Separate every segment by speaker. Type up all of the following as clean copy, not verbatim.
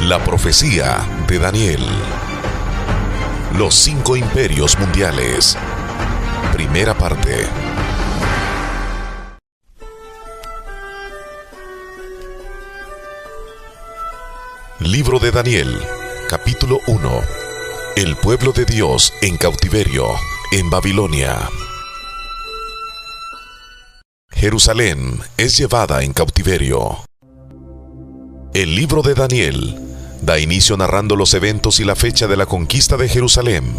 Speaker 1: La profecía de Daniel. Los 5 imperios mundiales. Primera parte. Libro de Daniel, capítulo 1. El pueblo de Dios en cautiverio en Babilonia. Jerusalén es llevada en cautiverio. El libro de Daniel da inicio narrando los eventos y la fecha de la conquista de Jerusalén.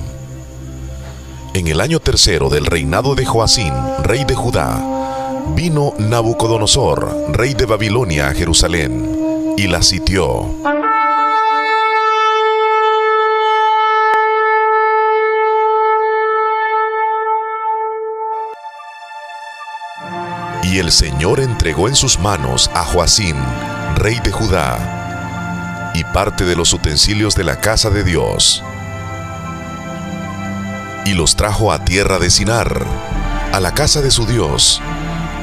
Speaker 1: En el año 3 del reinado de Joacín, rey de Judá, vino Nabucodonosor, rey de Babilonia, a Jerusalén, y la sitió. Y el Señor entregó en sus manos a Joacín, rey de Judá, y parte de los utensilios de la casa de Dios, y los trajo a tierra de Sinar, a la casa de su Dios,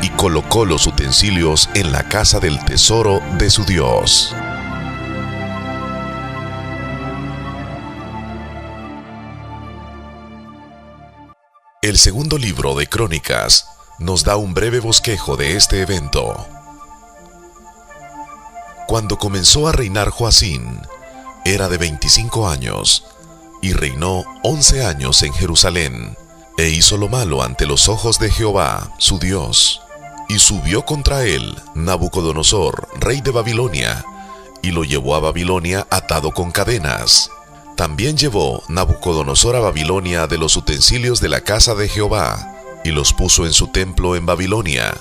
Speaker 1: y colocó los utensilios en la casa del tesoro de su Dios. El segundo libro de Crónicas nos da un breve bosquejo de este evento. Cuando comenzó a reinar Joacín, era de 25 años, y reinó 11 años en Jerusalén, e hizo lo malo ante los ojos de Jehová, su Dios. Y subió contra él Nabucodonosor, rey de Babilonia, y lo llevó a Babilonia atado con cadenas. También llevó Nabucodonosor a Babilonia de los utensilios de la casa de Jehová, y los puso en su templo en Babilonia.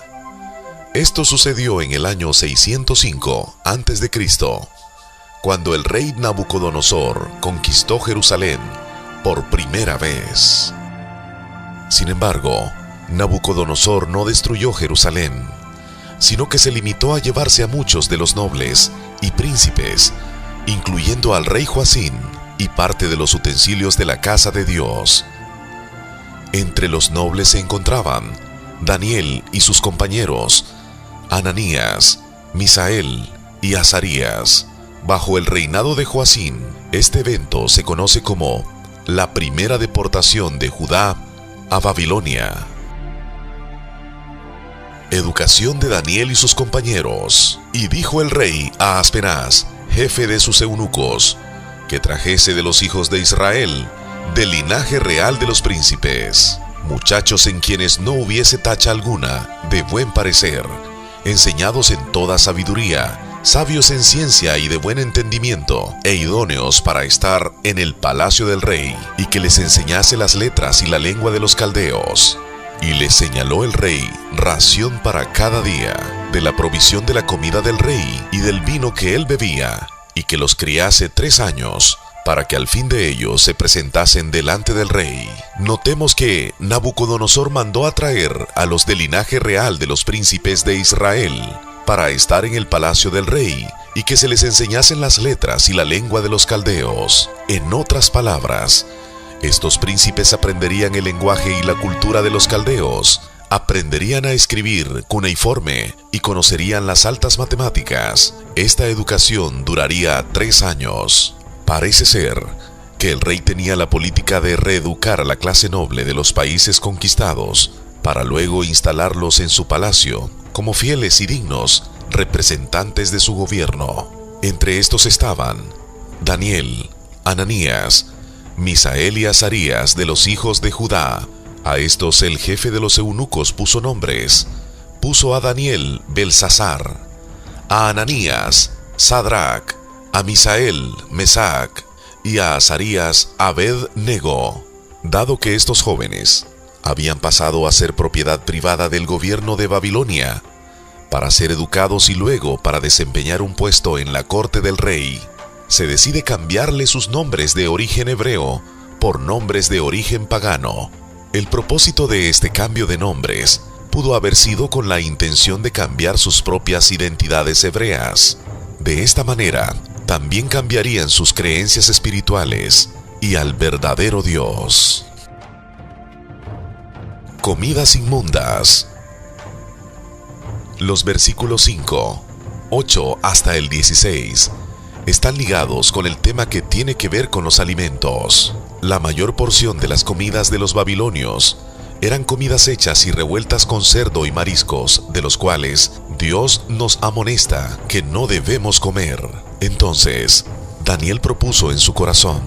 Speaker 1: Esto sucedió en el año 605 a.C., cuando el rey Nabucodonosor conquistó Jerusalén por primera vez. Sin embargo, Nabucodonosor no destruyó Jerusalén, sino que se limitó a llevarse a muchos de los nobles y príncipes, incluyendo al rey Joacín y parte de los utensilios de la casa de Dios. Entre los nobles se encontraban Daniel y sus compañeros, Ananías, Misael y Azarías. Bajo el reinado de Joacín, este evento se conoce como la primera deportación de Judá a Babilonia. Educación de Daniel y sus compañeros. Y dijo el rey a Aspenaz, jefe de sus eunucos, que trajese de los hijos de Israel, del linaje real de los príncipes, muchachos en quienes no hubiese tacha alguna, de buen parecer, enseñados en toda sabiduría, sabios en ciencia y de buen entendimiento, e idóneos para estar en el palacio del rey, y que les enseñase las letras y la lengua de los caldeos. Y les señaló el rey ración para cada día, de la provisión de la comida del rey y del vino que él bebía, y que los criase 3 años, para que al fin de ellos se presentasen delante del rey. Notemos que Nabucodonosor mandó a traer a los del linaje real de los príncipes de Israel, para estar en el palacio del rey, y que se les enseñasen las letras y la lengua de los caldeos. En otras palabras, estos príncipes aprenderían el lenguaje y la cultura de los caldeos, aprenderían a escribir cuneiforme y conocerían las altas matemáticas. Esta educación duraría 3 años. Parece ser que el rey tenía la política de reeducar a la clase noble de los países conquistados, para luego instalarlos en su palacio como fieles y dignos representantes de su gobierno. Entre estos estaban Daniel, Ananías, Misael y Azarías de los hijos de Judá. A estos el jefe de los eunucos puso nombres. Puso a Daniel Belsasar, a Ananías Sadrac, a Misael Mesac y a Azarías Abed-nego. Dado que estos jóvenes habían pasado a ser propiedad privada del gobierno de Babilonia, para ser educados y luego para desempeñar un puesto en la corte del rey, se decide cambiarle sus nombres de origen hebreo por nombres de origen pagano. El propósito de este cambio de nombres pudo haber sido con la intención de cambiar sus propias identidades hebreas. De esta manera, también cambiarían sus creencias espirituales y al verdadero Dios. Comidas inmundas. Los versículos 5, 8 hasta el 16 están ligados con el tema que tiene que ver con los alimentos. La mayor porción de las comidas de los babilonios eran comidas hechas y revueltas con cerdo y mariscos, de los cuales Dios nos amonesta que no debemos comer. Entonces, Daniel propuso en su corazón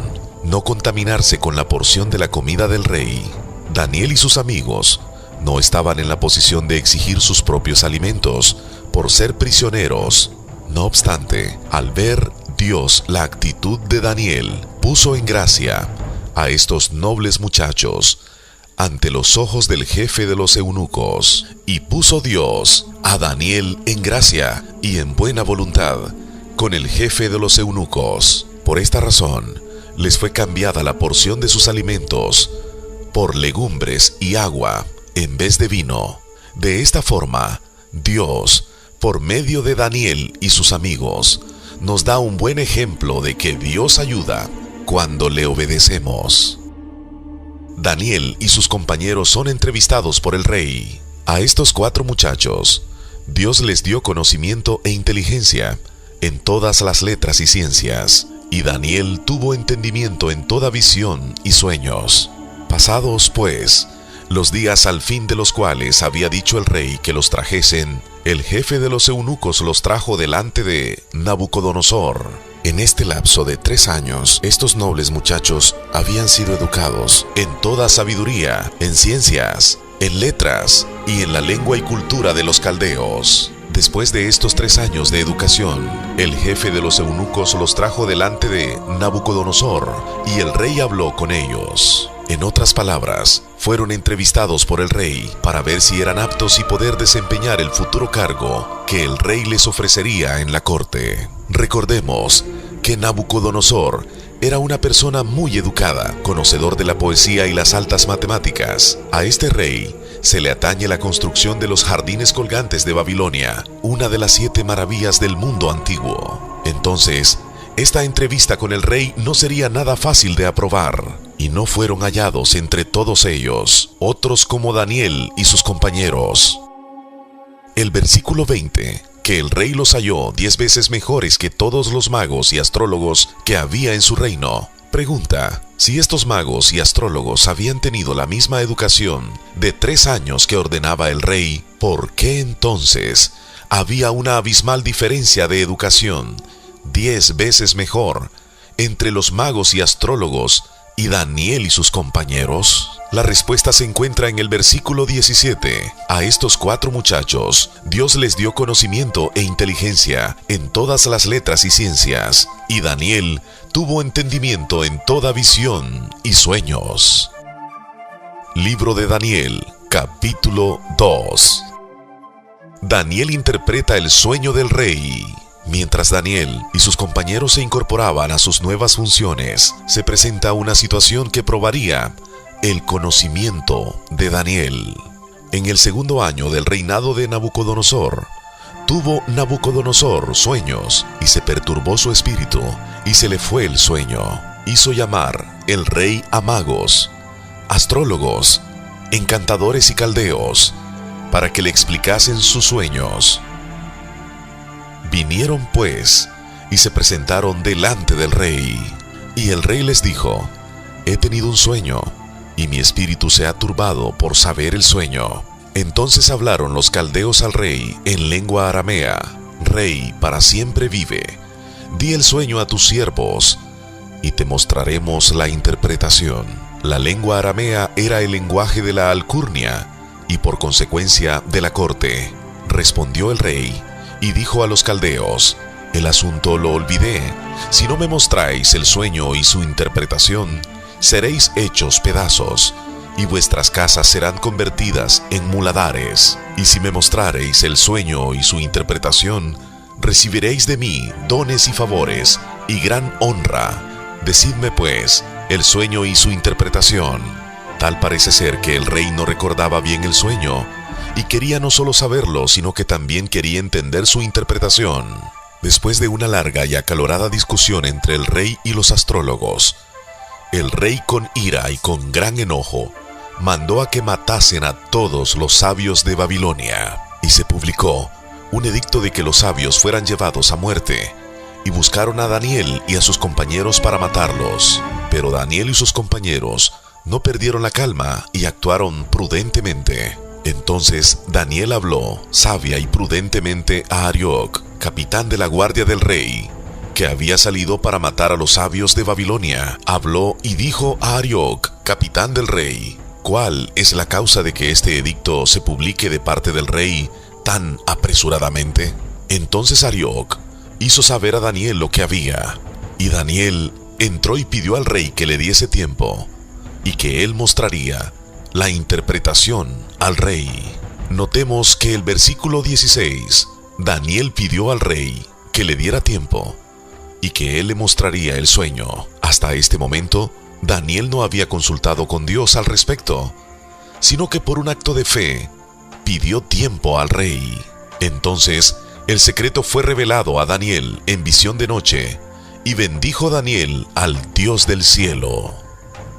Speaker 1: no contaminarse con la porción de la comida del rey. Daniel y sus amigos no estaban en la posición de exigir sus propios alimentos por ser prisioneros. No obstante, al ver Dios la actitud de Daniel, puso en gracia a estos nobles muchachos ante los ojos del jefe de los eunucos, y puso Dios a Daniel en gracia y en buena voluntad con el jefe de los eunucos. Por esta razón, les fue cambiada la porción de sus alimentos por legumbres y agua en vez de vino. De esta forma, Dios, por medio de Daniel y sus amigos, nos da un buen ejemplo de que Dios ayuda cuando le obedecemos. Daniel y sus compañeros son entrevistados por el rey. A estos 4 muchachos, Dios les dio conocimiento e inteligencia en todas las letras y ciencias, y Daniel tuvo entendimiento en toda visión y sueños. Pasados, pues, los días al fin de los cuales había dicho el rey que los trajesen, el jefe de los eunucos los trajo delante de Nabucodonosor. En este lapso de 3 años, estos nobles muchachos habían sido educados en toda sabiduría, en ciencias, en letras y en la lengua y cultura de los caldeos. Después de estos 3 años de educación, el jefe de los eunucos los trajo delante de Nabucodonosor y el rey habló con ellos. En otras palabras, fueron entrevistados por el rey para ver si eran aptos y poder desempeñar el futuro cargo que el rey les ofrecería en la corte. Recordemos que Nabucodonosor era una persona muy educada, conocedor de la poesía y las altas matemáticas. A este rey se le atañe la construcción de los jardines colgantes de Babilonia, una de las 7 maravillas del mundo antiguo. Entonces, esta entrevista con el rey no sería nada fácil de aprobar, y no fueron hallados entre todos ellos otros como Daniel y sus compañeros. El versículo 20, que el rey los halló 10 veces mejores que todos los magos y astrólogos que había en su reino. Pregunta, si estos magos y astrólogos habían tenido la misma educación de 3 años que ordenaba el rey, ¿por qué entonces había una abismal diferencia de educación, 10 veces mejor, entre los magos y astrólogos y Daniel y sus compañeros? La respuesta se encuentra en el versículo 17. A estos 4 muchachos, Dios les dio conocimiento e inteligencia en todas las letras y ciencias, y Daniel tuvo entendimiento en toda visión y sueños. Libro de Daniel, capítulo 2. Daniel interpreta el sueño del rey. Mientras Daniel y sus compañeros se incorporaban a sus nuevas funciones, se presenta una situación que probaría el conocimiento de Daniel. En el 2º año del reinado de Nabucodonosor, tuvo Nabucodonosor sueños y se perturbó su espíritu y se le fue el sueño. Hizo llamar el rey a magos, astrólogos, encantadores y caldeos para que le explicasen sus sueños. Vinieron pues y se presentaron delante del rey, y el rey les dijo: he tenido un sueño, y mi espíritu se ha turbado por saber el sueño. Entonces hablaron los caldeos al rey en lengua aramea: Rey, para siempre vive, di el sueño a tus siervos, y te mostraremos la interpretación. La lengua aramea era el lenguaje de la alcurnia, y por consecuencia de la corte. Respondió el rey, y dijo a los caldeos: el asunto lo olvidé. Si no me mostráis el sueño y su interpretación, seréis hechos pedazos, y vuestras casas serán convertidas en muladares. Y si me mostrareis el sueño y su interpretación, recibiréis de mí dones y favores, y gran honra. Decidme pues el sueño y su interpretación. Tal parece ser que el rey no recordaba bien el sueño, y quería no solo saberlo, sino que también quería entender su interpretación. Después de una larga y acalorada discusión entre el rey y los astrólogos, el rey, con ira y con gran enojo, mandó a que matasen a todos los sabios de Babilonia, y se publicó un edicto de que los sabios fueran llevados a muerte, y buscaron a Daniel y a sus compañeros para matarlos. Pero Daniel y sus compañeros no perdieron la calma y actuaron prudentemente. Entonces Daniel habló sabia y prudentemente a Arioc, capitán de la guardia del rey, que había salido para matar a los sabios de Babilonia. Habló y dijo a Arioc, capitán del rey: ¿cuál es la causa de que este edicto se publique de parte del rey tan apresuradamente? Entonces Arioc hizo saber a Daniel lo que había, y Daniel entró y pidió al rey que le diese tiempo, y que él mostraría la interpretación al rey. Notemos que el versículo 16, Daniel pidió al rey que le diera tiempo, y que él le mostraría el sueño. Hasta este momento, Daniel no había consultado con Dios al respecto, sino que por un acto de fe, pidió tiempo al rey. Entonces, el secreto fue revelado a Daniel en visión de noche, y bendijo Daniel al Dios del cielo.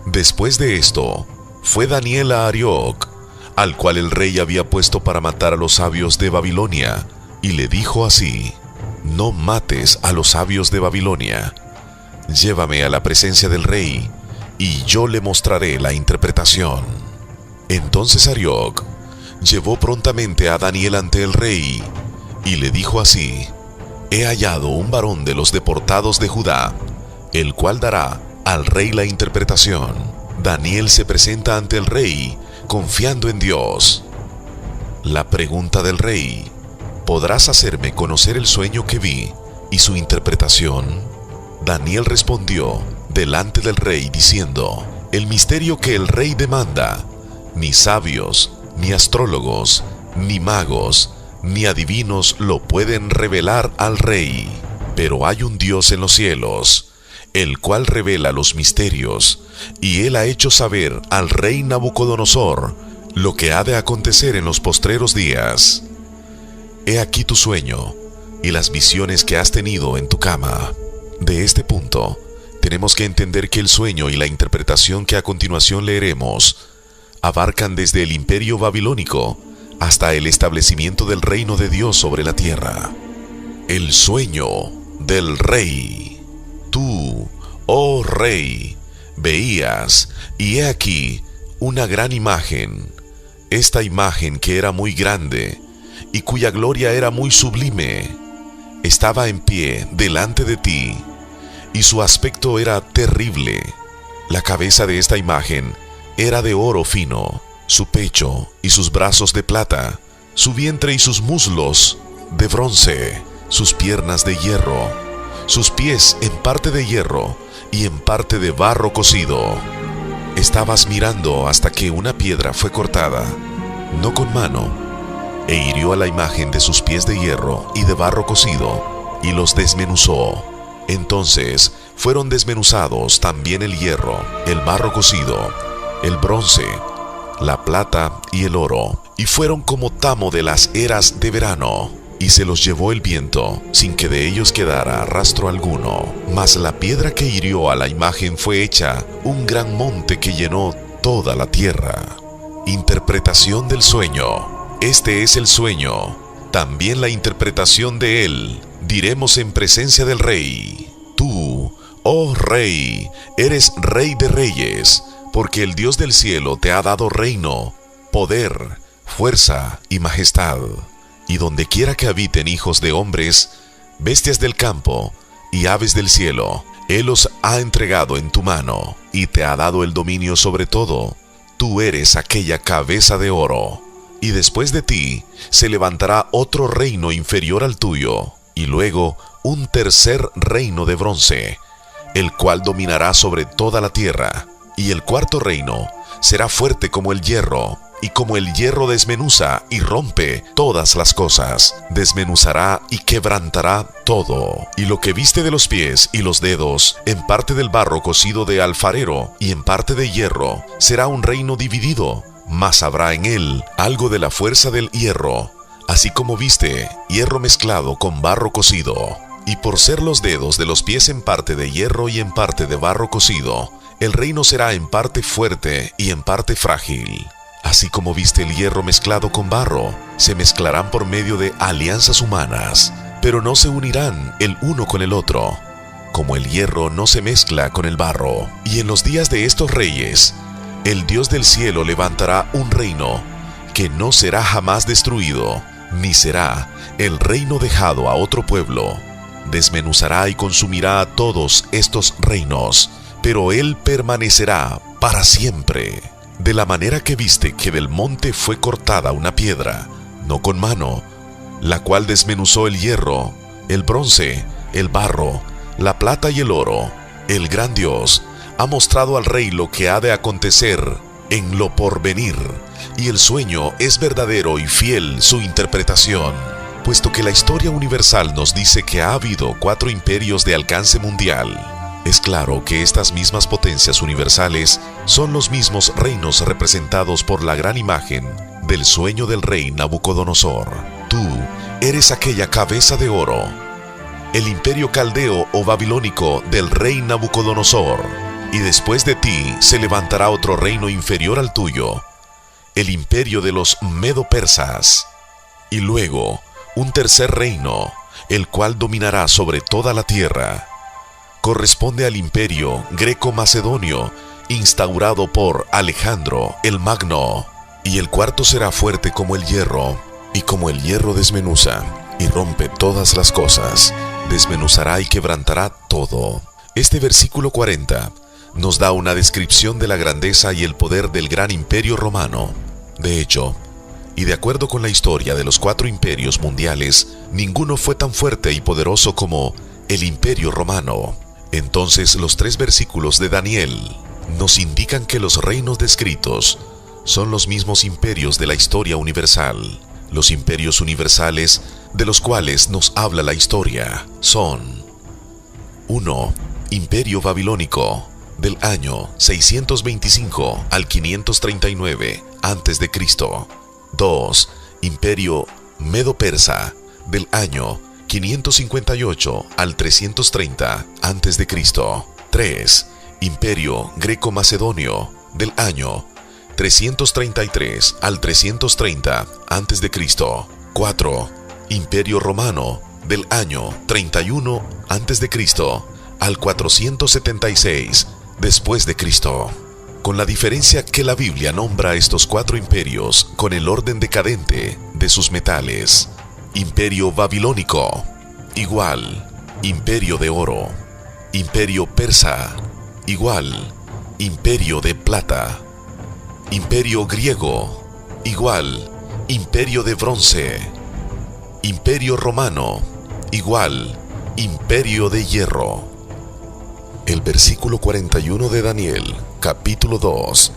Speaker 1: Después de esto, fue Daniel a Arioc, al cual el rey había puesto para matar a los sabios de Babilonia, y le dijo así: no mates a los sabios de Babilonia. Llévame a la presencia del rey, y yo le mostraré la interpretación. Entonces Arioc llevó prontamente a Daniel ante el rey, y le dijo así: he hallado un varón de los deportados de Judá, el cual dará al rey la interpretación. Daniel se presenta ante el rey, confiando en Dios. La pregunta del rey: ¿podrás hacerme conocer el sueño que vi y su interpretación? Daniel respondió delante del rey diciendo: el misterio que el rey demanda, ni sabios, ni astrólogos, ni magos, ni adivinos lo pueden revelar al rey. Pero hay un Dios en los cielos, el cual revela los misterios, y él ha hecho saber al rey Nabucodonosor lo que ha de acontecer en los postreros días. He aquí tu sueño y las visiones que has tenido en tu cama. De este punto, tenemos que entender que el sueño y la interpretación que a continuación leeremos abarcan desde el imperio babilónico hasta el establecimiento del reino de Dios sobre la tierra. El sueño del rey. Tú, oh rey, veías, y he aquí una gran imagen. Esta imagen, que era muy grande y cuya gloria era muy sublime, estaba en pie delante de ti, y su aspecto era terrible. La cabeza de esta imagen era de oro fino, su pecho y sus brazos de plata, su vientre y sus muslos de bronce, sus piernas de hierro, sus pies en parte de hierro y en parte de barro cocido. Estabas mirando hasta que una piedra fue cortada, no con mano, e hirió a la imagen de sus pies de hierro y de barro cocido, y los desmenuzó. Entonces fueron desmenuzados también el hierro, el barro cocido, el bronce, la plata y el oro, y fueron como tamo de las eras de verano, y se los llevó el viento, sin que de ellos quedara rastro alguno. Mas la piedra que hirió a la imagen fue hecha un gran monte que llenó toda la tierra. Interpretación del sueño. Este es el sueño, también la interpretación de él diremos en presencia del rey. Tú, oh rey, eres rey de reyes, porque el Dios del cielo te ha dado reino, poder, fuerza y majestad. Y donde quiera que habiten hijos de hombres, bestias del campo y aves del cielo, Él los ha entregado en tu mano, y te ha dado el dominio sobre todo. Tú eres aquella cabeza de oro. Y después de ti se levantará otro reino inferior al tuyo, y luego un tercer reino de bronce, el cual dominará sobre toda la tierra. Y el cuarto reino será fuerte como el hierro, y como el hierro desmenuza y rompe todas las cosas, desmenuzará y quebrantará todo. Y lo que viste de los pies y los dedos, en parte del barro cocido de alfarero y en parte de hierro, será un reino dividido, mas habrá en él algo de la fuerza del hierro, así como viste hierro mezclado con barro cocido. Y por ser los dedos de los pies en parte de hierro y en parte de barro cocido, el reino será en parte fuerte y en parte frágil. Así como viste el hierro mezclado con barro, se mezclarán por medio de alianzas humanas, pero no se unirán el uno con el otro, como el hierro no se mezcla con el barro. Y en los días de estos reyes, el Dios del cielo levantará un reino que no será jamás destruido, ni será el reino dejado a otro pueblo. Desmenuzará y consumirá a todos estos reinos, pero él permanecerá para siempre. De la manera que viste que del monte fue cortada una piedra, no con mano, la cual desmenuzó el hierro, el bronce, el barro, la plata y el oro, el gran Dios ha mostrado al rey lo que ha de acontecer en lo porvenir, y el sueño es verdadero y fiel su interpretación, puesto que la historia universal nos dice que ha habido 4 imperios de alcance mundial. Es claro que estas mismas potencias universales son los mismos reinos representados por la gran imagen del sueño del rey Nabucodonosor. Tú eres aquella cabeza de oro, el imperio caldeo o babilónico del rey Nabucodonosor, y después de ti se levantará otro reino inferior al tuyo, el imperio de los medo-persas, y luego un tercer reino, el cual dominará sobre toda la tierra. Corresponde al imperio greco-macedonio, instaurado por Alejandro el Magno, y el cuarto será fuerte como el hierro, y como el hierro desmenuza y rompe todas las cosas, desmenuzará y quebrantará todo. Este versículo 40 nos da una descripción de la grandeza y el poder del gran imperio romano. De hecho, y de acuerdo con la historia de los 4 imperios mundiales, ninguno fue tan fuerte y poderoso como el imperio romano. Entonces los 3 versículos de Daniel nos indican que los reinos descritos son los mismos imperios de la historia universal. Los imperios universales de los cuales nos habla la historia son: 1. Imperio babilónico, del año 625 al 539 a.C. 2. Imperio medo-persa, del año 558 al 330 a.C. 3. Imperio greco-macedonio, del año 333 al 330 a.C. 4. Imperio romano, del año 31 a.C. al 476 después de Cristo. Con la diferencia que la Biblia nombra a estos 4 imperios con el orden decadente de sus metales. Imperio babilónico, igual, imperio de oro. Imperio persa, igual, imperio de plata. Imperio griego, igual, imperio de bronce. Imperio romano, igual, imperio de hierro. El versículo 41 de Daniel, capítulo 2,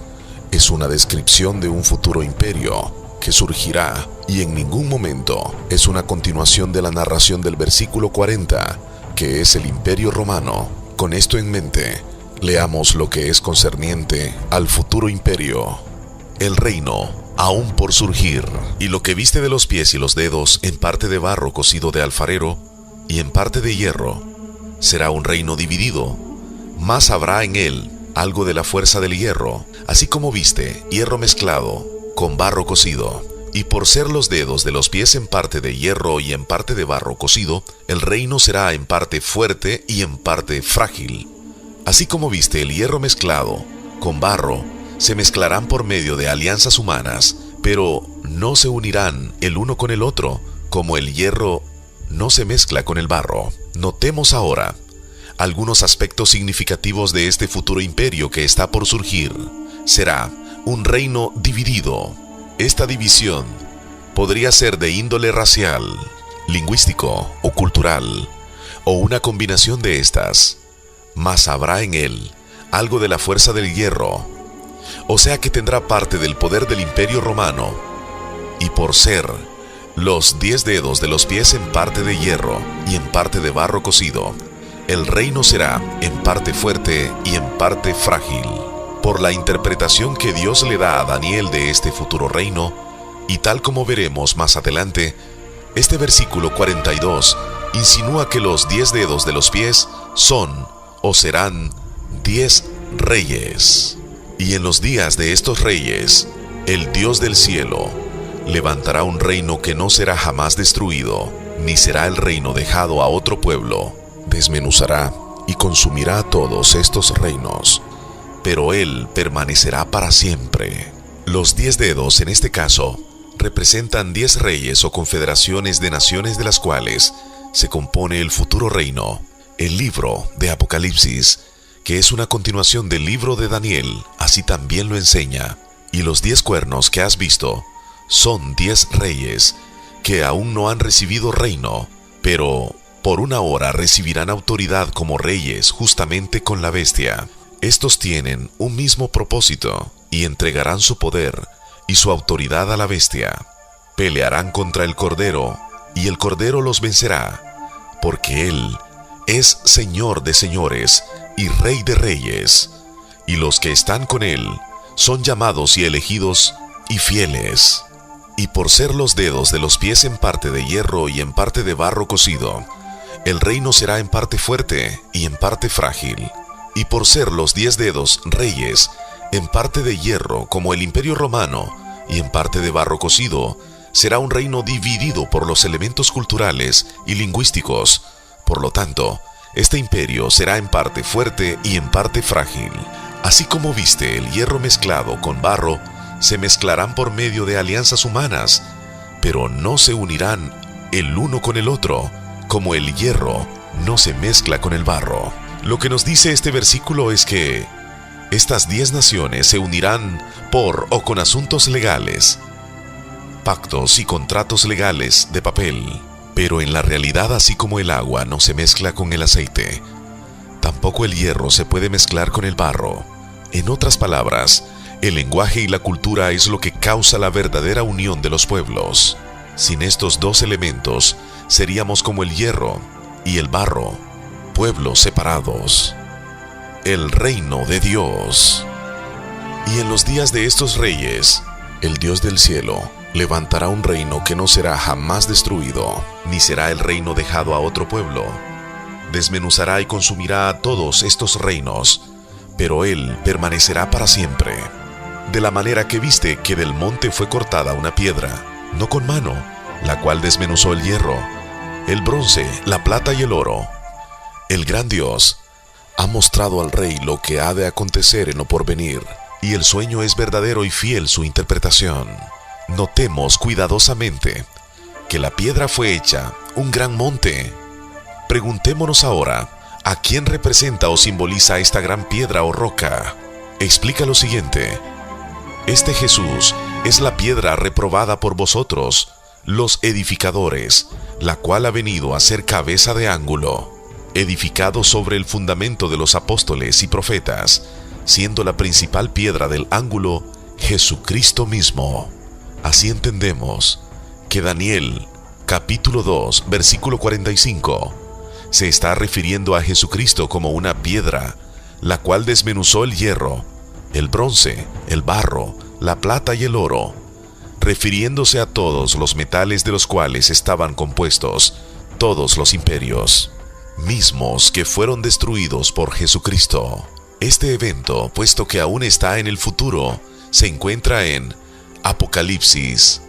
Speaker 1: es una descripción de un futuro imperio que surgirá, y en ningún momento es una continuación de la narración del versículo 40, que es el imperio romano. Con esto en mente, leamos lo que es concerniente al futuro imperio. El reino aún por surgir, y lo que viste de los pies y los dedos, en parte de barro cocido de alfarero y en parte de hierro, será un reino dividido, mas habrá en él algo de la fuerza del hierro, así como viste hierro mezclado con barro cocido. Y por ser los dedos de los pies en parte de hierro y en parte de barro cocido, el reino será en parte fuerte y en parte frágil. Así como viste el hierro mezclado con barro, se mezclarán por medio de alianzas humanas, pero no se unirán el uno con el otro, como el hierro no se mezcla con el barro. Notemos ahora algunos aspectos significativos de este futuro imperio que está por surgir. Será un reino dividido. Esta división podría ser de índole racial, lingüístico o cultural, o una combinación de estas, mas habrá en él algo de la fuerza del hierro, o sea que tendrá parte del poder del imperio romano, y por ser los 10 dedos de los pies en parte de hierro y en parte de barro cocido, el reino será en parte fuerte y en parte frágil. Por la interpretación que Dios le da a Daniel de este futuro reino, y tal como veremos más adelante, este versículo 42 insinúa que los 10 dedos de los pies son o serán 10 reyes. Y en los días de estos reyes, el Dios del cielo levantará un reino que no será jamás destruido, ni será el reino dejado a otro pueblo. Desmenuzará y consumirá todos estos reinos, pero él permanecerá para siempre. Los 10 dedos en este caso representan 10 reyes o confederaciones de naciones de las cuales se compone el futuro reino. El libro de Apocalipsis, que es una continuación del libro de Daniel, así también lo enseña. Y los 10 cuernos que has visto son 10 reyes que aún no han recibido reino, pero por una hora recibirán autoridad como reyes justamente con la bestia. Estos tienen un mismo propósito y entregarán su poder y su autoridad a la bestia. Pelearán contra el Cordero y el Cordero los vencerá, porque Él es Señor de señores y Rey de reyes, y los que están con Él son llamados y elegidos y fieles. Y por ser los dedos de los pies en parte de hierro y en parte de barro cocido, el reino será en parte fuerte y en parte frágil. Y por ser los 10 dedos reyes, en parte de hierro como el Imperio Romano y en parte de barro cocido, será un reino dividido por los elementos culturales y lingüísticos. Por lo tanto, este imperio será en parte fuerte y en parte frágil. Así como viste el hierro mezclado con barro, se mezclarán por medio de alianzas humanas, pero no se unirán el uno con el otro, como el hierro no se mezcla con el barro. Lo que nos dice este versículo es que estas 10 naciones se unirán por o con asuntos legales, pactos y contratos legales de papel, pero en la realidad, así como el agua no se mezcla con el aceite, tampoco el hierro se puede mezclar con el barro. En otras palabras, el lenguaje y la cultura es lo que causa la verdadera unión de los pueblos. Sin estos 2 elementos, seríamos como el hierro y el barro, pueblos separados. El reino de Dios. Y en los días de estos reyes, el Dios del cielo levantará un reino que no será jamás destruido, ni será el reino dejado a otro pueblo. Desmenuzará y consumirá a todos estos reinos, pero él permanecerá para siempre. De la manera que viste que del monte fue cortada una piedra, no con mano, la cual desmenuzó el hierro, el bronce, la plata y el oro. El gran Dios ha mostrado al rey lo que ha de acontecer en lo porvenir, y el sueño es verdadero y fiel su interpretación. Notemos cuidadosamente que la piedra fue hecha un gran monte. Preguntémonos ahora, ¿a quién representa o simboliza esta gran piedra o roca? Explica lo siguiente: este Jesús es la piedra reprobada por vosotros, los edificadores, la cual ha venido a ser cabeza de ángulo, edificado sobre el fundamento de los apóstoles y profetas, siendo la principal piedra del ángulo Jesucristo mismo. Así entendemos que Daniel, capítulo 2, versículo 45, se está refiriendo a Jesucristo como una piedra, la cual desmenuzó el hierro, el bronce, el barro, la plata y el oro, refiriéndose a todos los metales de los cuales estaban compuestos todos los imperios, mismos que fueron destruidos por Jesucristo. Este evento, puesto que aún está en el futuro, se encuentra en Apocalipsis,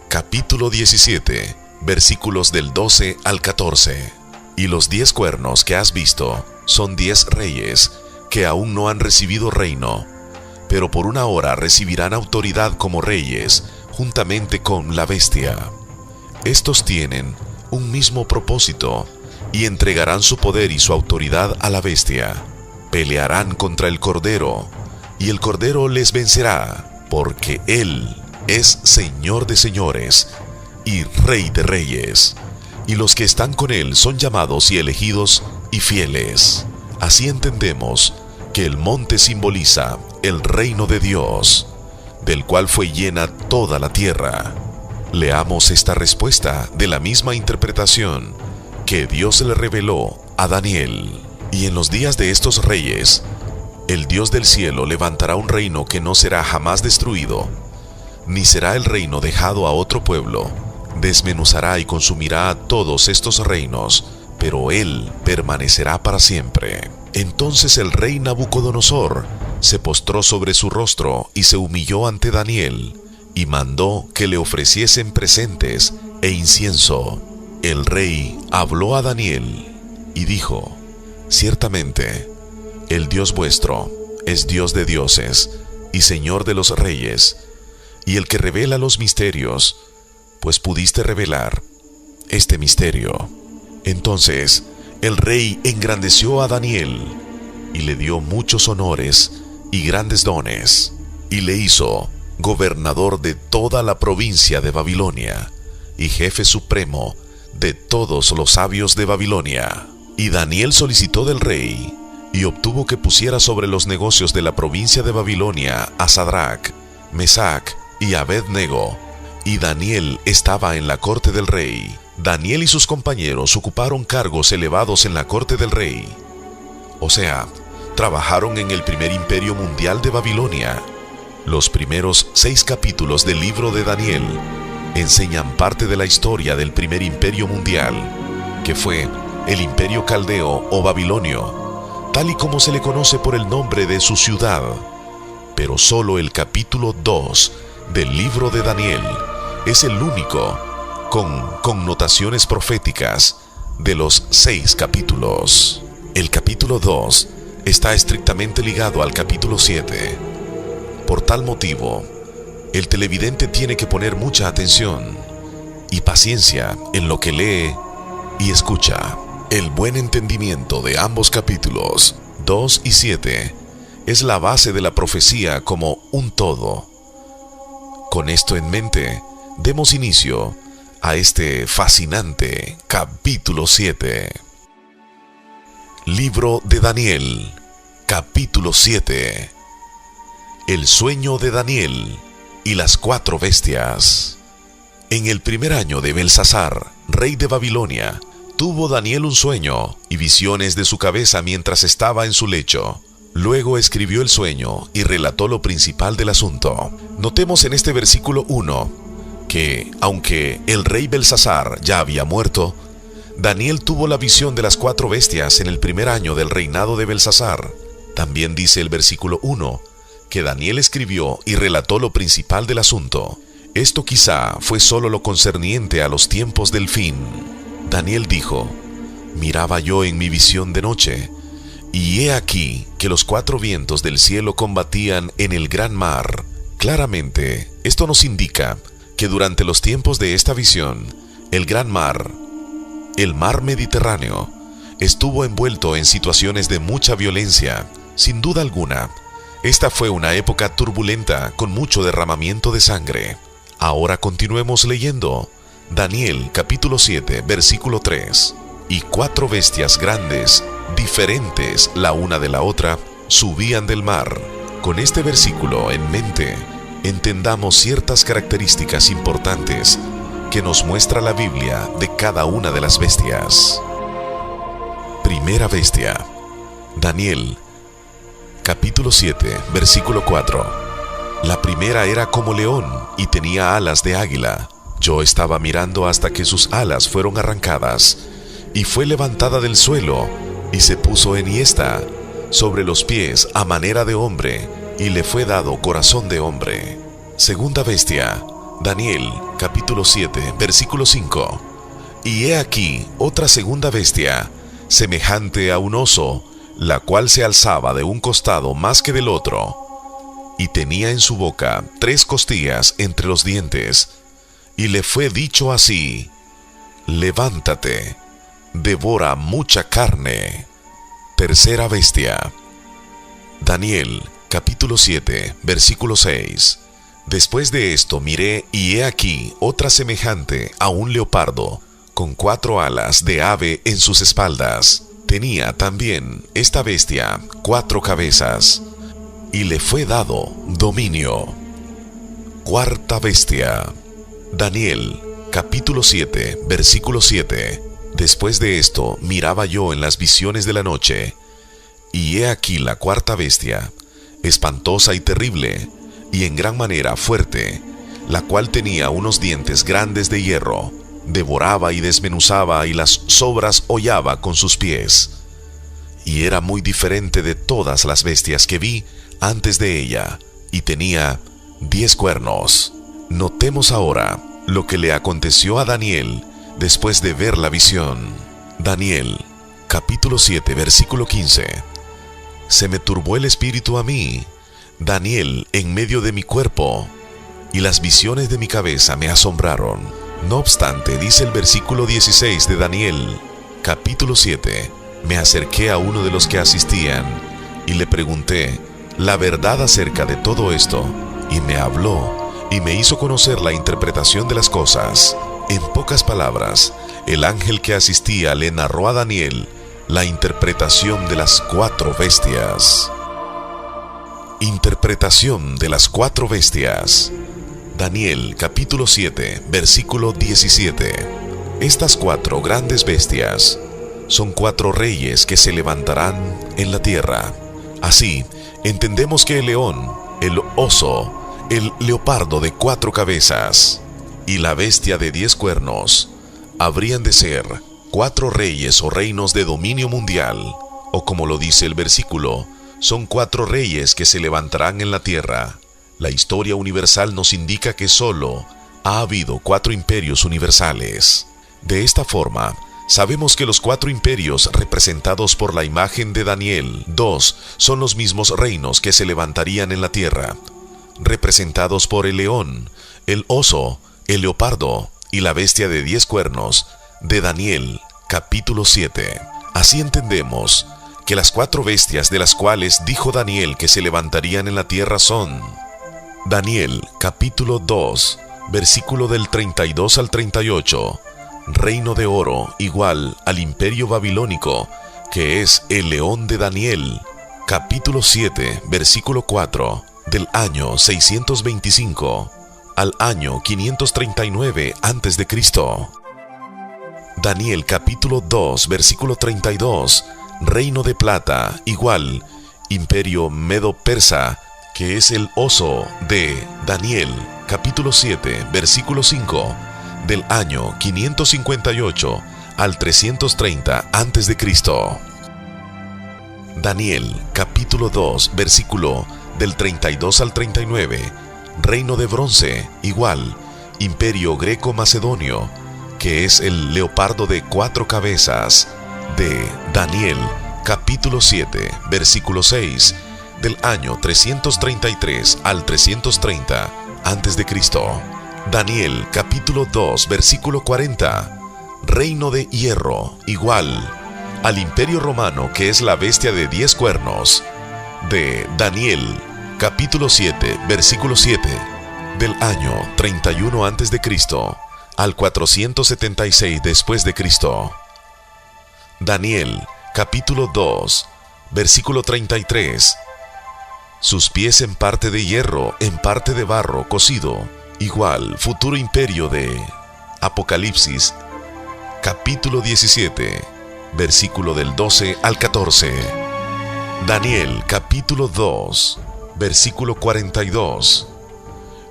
Speaker 1: capítulo 17, versículos del 12 al 14. Y los 10 cuernos que has visto son 10 reyes que aún no han recibido reino, pero por una hora recibirán autoridad como reyes, juntamente con la bestia. Estos tienen un mismo propósito, y entregarán su poder y su autoridad a la bestia. Pelearán contra el Cordero, y el Cordero les vencerá, porque Él es Señor de señores y Rey de reyes, y los que están con Él son llamados y elegidos y fieles. Así entendemos que el monte simboliza el reino de Dios, del cual fue llena toda la tierra. Leamos esta respuesta de la misma interpretación que Dios le reveló a Daniel. Y en los días de estos reyes, el Dios del cielo levantará un reino que no será jamás destruido, ni será el reino dejado a otro pueblo. Desmenuzará y consumirá a todos estos reinos, pero él permanecerá para siempre. Entonces el rey Nabucodonosor se postró sobre su rostro y se humilló ante Daniel, y mandó que le ofreciesen presentes e incienso. El rey habló a Daniel y dijo: ciertamente, el Dios vuestro es Dios de dioses y Señor de los reyes, y el que revela los misterios, pues pudiste revelar este misterio. Entonces el rey engrandeció a Daniel y le dio muchos honores y grandes dones, y le hizo gobernador de toda la provincia de Babilonia y jefe supremo de todos los sabios de Babilonia. Y Daniel solicitó del rey y obtuvo que pusiera sobre los negocios de la provincia de Babilonia a Sadrach, Mesach y Abed-nego. Y Daniel estaba en la corte del rey. Daniel y sus compañeros ocuparon cargos elevados en la corte del rey. O sea, trabajaron en el primer imperio mundial de Babilonia. Los primeros 6 capítulos del libro de Daniel enseñan parte de la historia del primer imperio mundial, que fue el imperio caldeo o babilonio, tal y como se le conoce por el nombre de su ciudad. Pero solo el capítulo 2 del libro de Daniel es el único con connotaciones proféticas de los 6 capítulos. El capítulo 2 está estrictamente ligado al capítulo 7. Por tal motivo, el televidente tiene que poner mucha atención y paciencia en lo que lee y escucha. El buen entendimiento de ambos capítulos, 2 y 7, es la base de la profecía como un todo. Con esto en mente, demos inicio a este fascinante capítulo 7. Libro de Daniel, capítulo 7. El sueño de Daniel y las 4 bestias. En el primer año de Belsasar, rey de Babilonia, tuvo Daniel un sueño y visiones de su cabeza mientras estaba en su lecho. Luego escribió el sueño y relató lo principal del asunto. Notemos en este versículo 1 que, aunque el rey Belsasar ya había muerto, Daniel tuvo la visión de las 4 bestias en el primer año del reinado de Belsasar. También dice el versículo 1 que Daniel escribió y relató lo principal del asunto. Esto quizá fue solo lo concerniente a los tiempos del fin. Daniel dijo: miraba yo en mi visión de noche, y he aquí que los 4 vientos del cielo combatían en el gran mar. Claramente, esto nos indica que durante los tiempos de esta visión, el gran mar, el mar Mediterráneo, estuvo envuelto en situaciones de mucha violencia. Sin duda alguna, esta fue una época turbulenta con mucho derramamiento de sangre. Ahora continuemos leyendo. Daniel capítulo 7, versículo 3. Y 4 bestias grandes, diferentes la una de la otra, subían del mar. Con este versículo en mente, entendamos ciertas características importantes que nos muestra la Biblia de cada una de las bestias. Primera bestia. Daniel capítulo 7, versículo 4. La primera era como león y tenía alas de águila. Yo estaba mirando hasta que sus alas fueron arrancadas, y fue levantada del suelo, y se puso enhiesta sobre los pies a manera de hombre, y le fue dado corazón de hombre. Segunda bestia. Daniel, capítulo 7, versículo 5. Y he aquí otra segunda bestia, semejante a un oso, la cual se alzaba de un costado más que del otro, y tenía en su boca 3 costillas entre los dientes, y le fue dicho así: levántate, devora mucha carne. Tercera bestia. Daniel, capítulo 7, versículo 6. Después de esto miré, y he aquí otra semejante a un leopardo, con 4 alas de ave en sus espaldas. Tenía también esta bestia 4 cabezas, y le fue dado dominio. Cuarta bestia. Daniel, capítulo 7, versículo 7. Después de esto miraba yo en las visiones de la noche, y he aquí la cuarta bestia, espantosa y terrible, y en gran manera fuerte, la cual tenía unos dientes grandes de hierro, devoraba y desmenuzaba, y las sobras hollaba con sus pies. Y era muy diferente de todas las bestias que vi antes de ella, y tenía 10 cuernos. Notemos ahora lo que le aconteció a Daniel después de ver la visión. Daniel, capítulo 7, versículo 15. Se me turbó el espíritu a mí, Daniel, en medio de mi cuerpo, y las visiones de mi cabeza me asombraron. No obstante, dice el versículo 16 de Daniel, capítulo 7, me acerqué a uno de los que asistían, y le pregunté la verdad acerca de todo esto, y me habló, y me hizo conocer la interpretación de las cosas. En pocas palabras, el ángel que asistía le narró a Daniel la interpretación de las 4 bestias. Interpretación de las 4 bestias. Daniel capítulo 7, versículo 17. Estas 4 grandes bestias son 4 reyes que se levantarán en la tierra. Así, entendemos que el león, el oso, el leopardo de 4 cabezas y la bestia de 10 cuernos habrían de ser 4 reyes o reinos de dominio mundial, o como lo dice el versículo, son 4 reyes que se levantarán en la tierra. La historia universal nos indica que solo ha habido 4 imperios universales. De esta forma, sabemos que los 4 imperios representados por la imagen de Daniel 2 son los mismos reinos que se levantarían en la tierra, representados por el león, el oso, el leopardo y la bestia de 10 cuernos de Daniel capítulo 7. Así entendemos que las 4 bestias de las cuales dijo Daniel que se levantarían en la tierra son Daniel capítulo 2, versículo del 32 al 38, reino de oro igual al imperio babilónico, que es el león de Daniel, capítulo 7, versículo 4, del año 625 al año 539 a.C. Daniel capítulo 2, versículo 32, reino de plata igual imperio medo-persa, que es el oso de Daniel, capítulo 7, versículo 5, del año 558 al 330 a.C. Daniel, capítulo 2, versículo del 32 al 39, reino de bronce, igual, imperio greco-macedonio, que es el leopardo de 4 cabezas, de Daniel, capítulo 7, versículo 6, del año 333 al 330 a.C. Daniel capítulo 2 versículo 40, reino de hierro, igual al imperio romano, que es la bestia de 10 cuernos, de Daniel capítulo 7 versículo 7, del año 31 a.C. al 476 después de Cristo. Daniel capítulo 2 versículo 33, sus pies en parte de hierro, en parte de barro cocido, igual futuro imperio de Apocalipsis, capítulo 17, versículo del 12 al 14. Daniel, capítulo 2, versículo 42.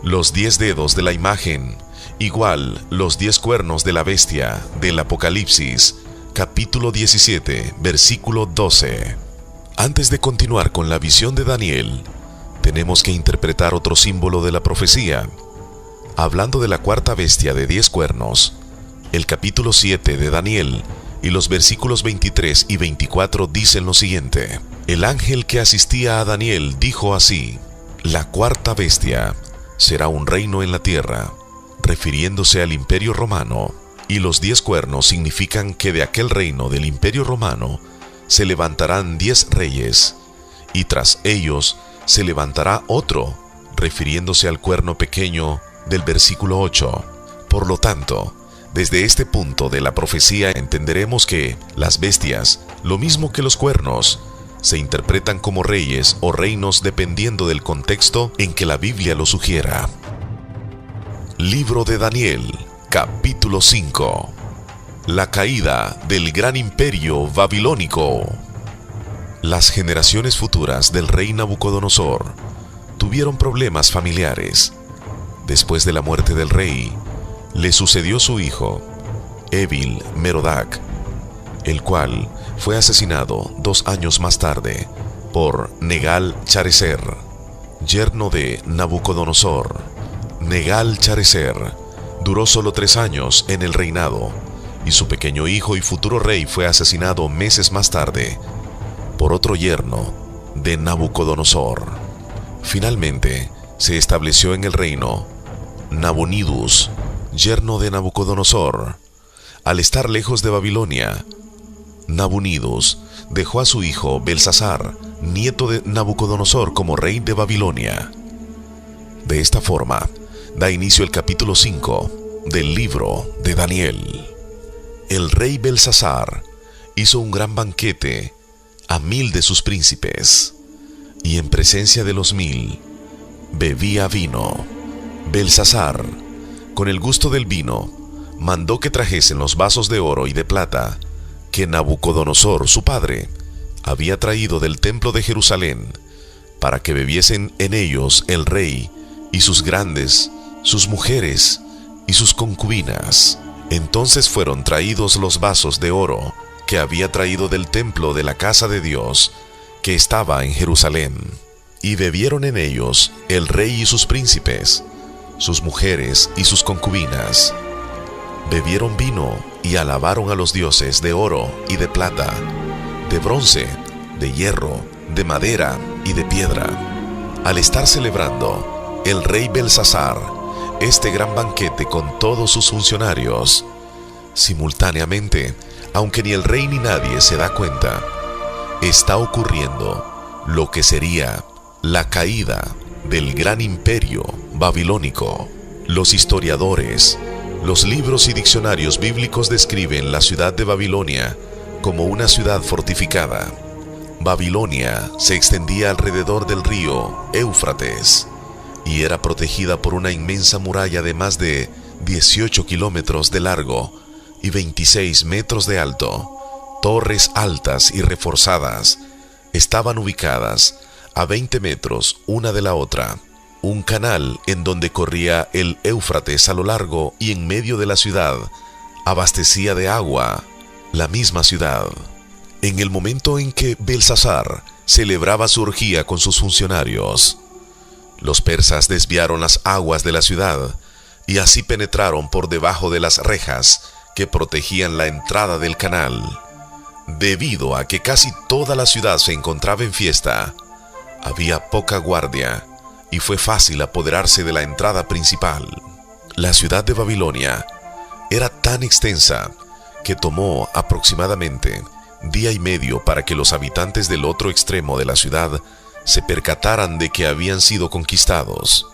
Speaker 1: Los 10 dedos de la imagen, igual los 10 cuernos de la bestia del Apocalipsis, capítulo 17, versículo 12. Antes de continuar con la visión de Daniel, tenemos que interpretar otro símbolo de la profecía. Hablando de la 4ª bestia de 10 cuernos, el capítulo 7 de Daniel y los versículos 23 y 24 dicen lo siguiente: el ángel que asistía a Daniel dijo así: la 4ª bestia será un reino en la tierra, refiriéndose al imperio romano, y los 10 cuernos significan que de aquel reino del imperio romano se levantarán 10 reyes, y tras ellos se levantará otro, refiriéndose al cuerno pequeño del versículo 8. Por lo tanto, desde este punto de la profecía entenderemos que las bestias, lo mismo que los cuernos, se interpretan como reyes o reinos dependiendo del contexto en que la Biblia lo sugiera. Libro de Daniel, capítulo 5. La caída del gran imperio babilónico. Las generaciones futuras del rey Nabucodonosor tuvieron problemas familiares. Después de la muerte del rey, le sucedió su hijo, Evil Merodach, el cual fue asesinado 2 años más tarde por Negal-Charecer, yerno de Nabucodonosor. Negal-Charecer duró solo 3 años en el reinado, y su pequeño hijo y futuro rey fue asesinado meses más tarde por otro yerno de Nabucodonosor. Finalmente, se estableció en el reino Nabonidus, yerno de Nabucodonosor. Al estar lejos de Babilonia, Nabonidus dejó a su hijo Belsasar, nieto de Nabucodonosor, como rey de Babilonia. De esta forma, da inicio el capítulo 5 del libro de Daniel. El rey Belsasar hizo un gran banquete a 1000 de sus príncipes, y en presencia de los 1000 bebía vino. Belsasar, con el gusto del vino, mandó que trajesen los vasos de oro y de plata que Nabucodonosor, su padre, había traído del templo de Jerusalén, para que bebiesen en ellos el rey y sus grandes, sus mujeres y sus concubinas. Entonces fueron traídos los vasos de oro que había traído del templo de la casa de Dios, que estaba en Jerusalén, y bebieron en ellos el rey y sus príncipes, sus mujeres y sus concubinas. Bebieron vino y alabaron a los dioses de oro y de plata, de bronce, de hierro, de madera y de piedra. Al estar celebrando el rey Belsasar este gran banquete con todos sus funcionarios, simultáneamente, aunque ni el rey ni nadie se da cuenta, está ocurriendo lo que sería la caída del gran imperio babilónico. Los historiadores, los libros y diccionarios bíblicos describen la ciudad de Babilonia como una ciudad fortificada. Babilonia se extendía alrededor del río Éufrates y era protegida por una inmensa muralla de más de 18 kilómetros de largo y 26 metros de alto. Torres altas y reforzadas estaban ubicadas a 20 metros una de la otra. Un canal en donde corría el Éufrates a lo largo y en medio de la ciudad abastecía de agua la misma ciudad. En el momento en que Belsasar celebraba su orgía con sus funcionarios, los persas desviaron las aguas de la ciudad y así penetraron por debajo de las rejas que protegían la entrada del canal. Debido a que casi toda la ciudad se encontraba en fiesta, había poca guardia y fue fácil apoderarse de la entrada principal. La ciudad de Babilonia era tan extensa que tomó aproximadamente día y medio para que los habitantes del otro extremo de la ciudad se percataran de que habían sido conquistados.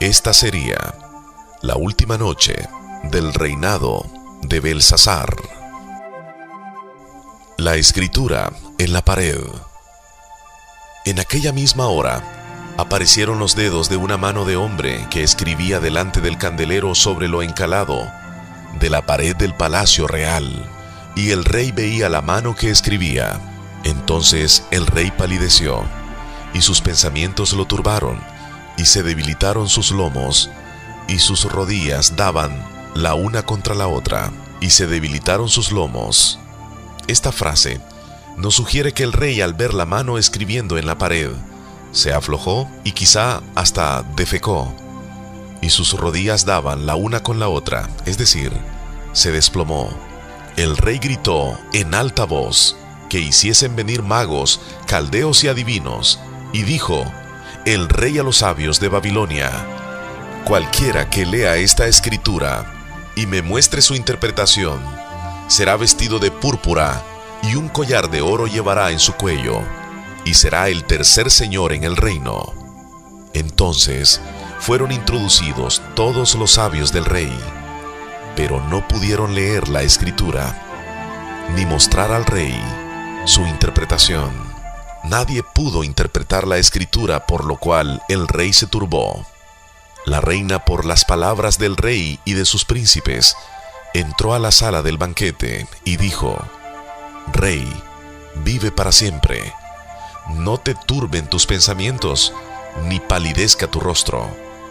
Speaker 1: Esta sería la última noche del reinado de Belsasar. La escritura en la pared. En aquella misma hora aparecieron los dedos de una mano de hombre que escribía delante del candelero sobre lo encalado de la pared del palacio real, y el rey veía la mano que escribía. Entonces el rey palideció, y sus pensamientos lo turbaron, y se debilitaron sus lomos, y sus rodillas daban la una contra la otra, y se debilitaron sus lomos. Esta frase nos sugiere que el rey, al ver la mano escribiendo en la pared, se aflojó y quizá hasta defecó, y sus rodillas daban la una con la otra, es decir, se desplomó. El rey gritó en alta voz que hiciesen venir magos, caldeos y adivinos, y dijo el rey a los sabios de Babilonia: cualquiera que lea esta escritura y me muestre su interpretación, será vestido de púrpura y un collar de oro llevará en su cuello, y será el tercer señor en el reino. Entonces fueron introducidos todos los sabios del rey, pero no pudieron leer la escritura, ni mostrar al rey su interpretación. Nadie pudo interpretar la escritura, por lo cual el rey se turbó. La reina, por las palabras del rey y de sus príncipes, entró a la sala del banquete y dijo: Rey, vive para siempre. No te turben tus pensamientos, ni palidezca tu rostro.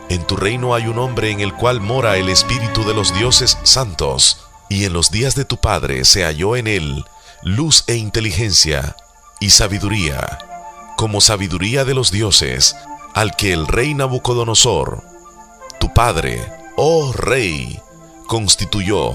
Speaker 1: En tu reino hay un hombre en el cual mora el espíritu de los dioses santos, y en los días de tu padre se halló en él luz e inteligencia y sabiduría, como sabiduría de los dioses, al que el rey Nabucodonosor, tu padre, oh rey, constituyó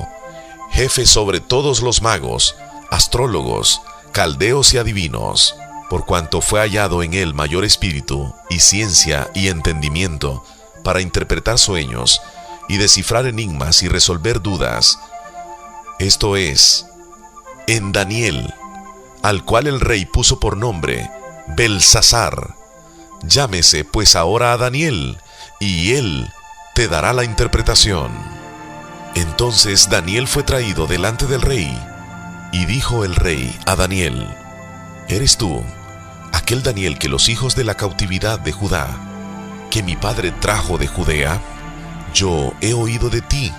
Speaker 1: jefe sobre todos los magos, astrólogos, caldeos y adivinos, por cuanto fue hallado en él mayor espíritu y ciencia y entendimiento para interpretar sueños y descifrar enigmas y resolver dudas. Esto es, en Daniel, al cual el rey puso por nombre Beltsasar. Llámese pues ahora a Daniel, y él te dará la interpretación. Entonces Daniel fue traído delante del rey, y dijo el rey a Daniel: ¿Eres tú aquel Daniel que los hijos de la cautividad de Judá, que mi padre trajo de Judea? Yo he oído de ti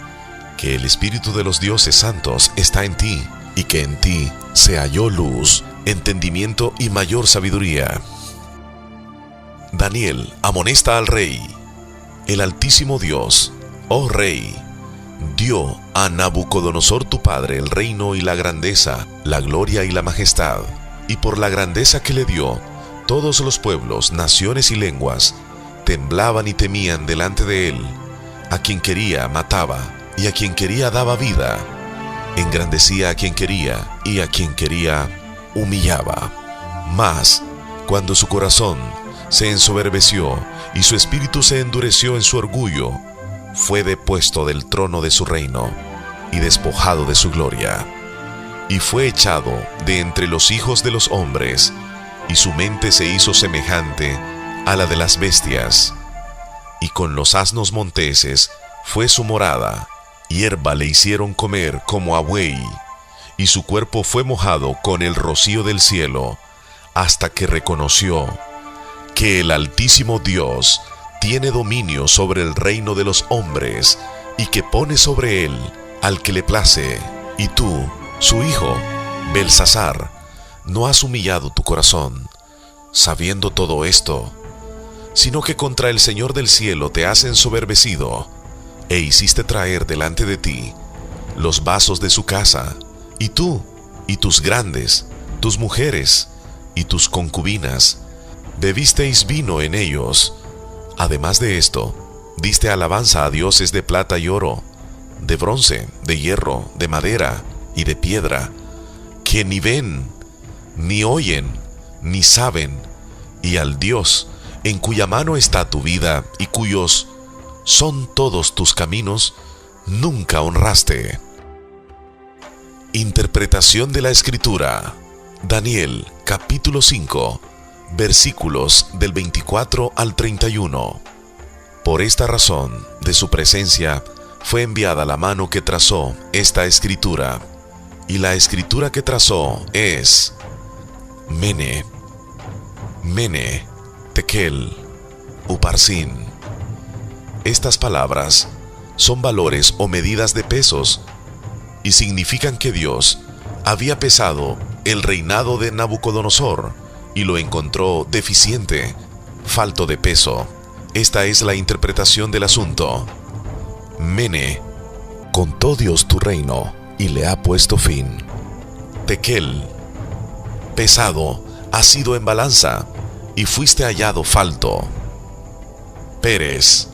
Speaker 1: que el espíritu de los dioses santos está en ti, y que en ti se halló luz, entendimiento y mayor sabiduría. Daniel amonesta al rey: el Altísimo Dios, oh rey, dio a Nabucodonosor tu padre el reino y la grandeza, la gloria y la majestad, y por la grandeza que le dio, todos los pueblos, naciones y lenguas temblaban y temían delante de él. A quien quería mataba, y a quien quería daba vida. Engrandecía a quien quería, y a quien quería humillaba. Mas, cuando su corazón se ensoberbeció y su espíritu se endureció en su orgullo, fue depuesto del trono de su reino y despojado de su gloria, y fue echado de entre los hijos de los hombres, y su mente se hizo semejante a la de las bestias, y con los asnos monteses fue su morada. Hierba le hicieron comer como a buey, y su cuerpo fue mojado con el rocío del cielo, hasta que reconoció que el Altísimo Dios tiene dominio sobre el reino de los hombres, y que pone sobre él al que le place. Y tú, su hijo, Beltsasar, no has humillado tu corazón, sabiendo todo esto, sino que contra el Señor del cielo te has ensoberbecido, e hiciste traer delante de ti los vasos de su casa, y tú, y tus grandes, tus mujeres, y tus concubinas, bebisteis vino en ellos. Además de esto, diste alabanza a dioses de plata y oro, de bronce, de hierro, de madera y de piedra, que ni ven, ni oyen, ni saben, y al Dios en cuya mano está tu vida y cuyos son todos tus caminos, nunca honraste. Interpretación de la Escritura. Daniel, capítulo 5, versículos del 24 al 31. Por esta razón, de su presencia, fue enviada la mano que trazó esta escritura, y la escritura que trazó es Mene, Mene, Tekel, Uparsin. Estas palabras son valores o medidas de pesos, y significan que Dios había pesado el reinado de Nabucodonosor y lo encontró deficiente, falto de peso. Esta es la interpretación del asunto. Mene, contó Dios tu reino y le ha puesto fin. Tekel, pesado, has sido en balanza y fuiste hallado falto. Peres,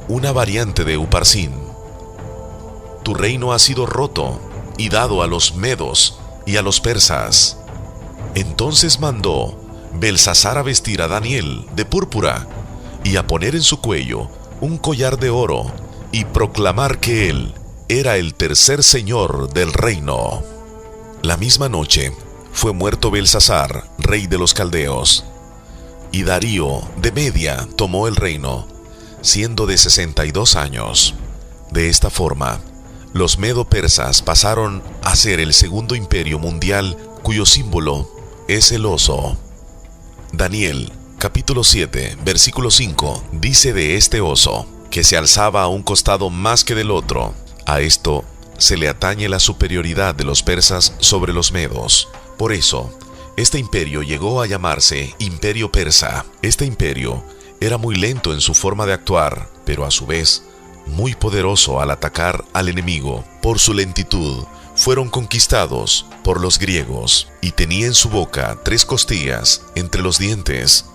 Speaker 1: una variante de Uparsin. Tu reino ha sido roto y dado a los medos y a los persas. Entonces mandó Beltsasar a vestir a Daniel de púrpura y a poner en su cuello un collar de oro y proclamar que él era el tercer señor del reino. La misma noche fue muerto Beltsasar, rey de los caldeos, y Darío de Media tomó el reino, siendo de 62 años. De esta forma, los medo-persas pasaron a ser el segundo imperio mundial, cuyo símbolo es el oso. Daniel, capítulo 7, versículo 5, dice de este oso, que se alzaba a un costado más que del otro. A esto se le atañe la superioridad de los persas sobre los medos. Por eso, este imperio llegó a llamarse Imperio Persa. Este imperio era muy lento en su forma de actuar, pero a su vez muy poderoso al atacar al enemigo. Por su lentitud, fueron conquistados por los griegos, y tenía en su boca 3 costillas entre los dientes,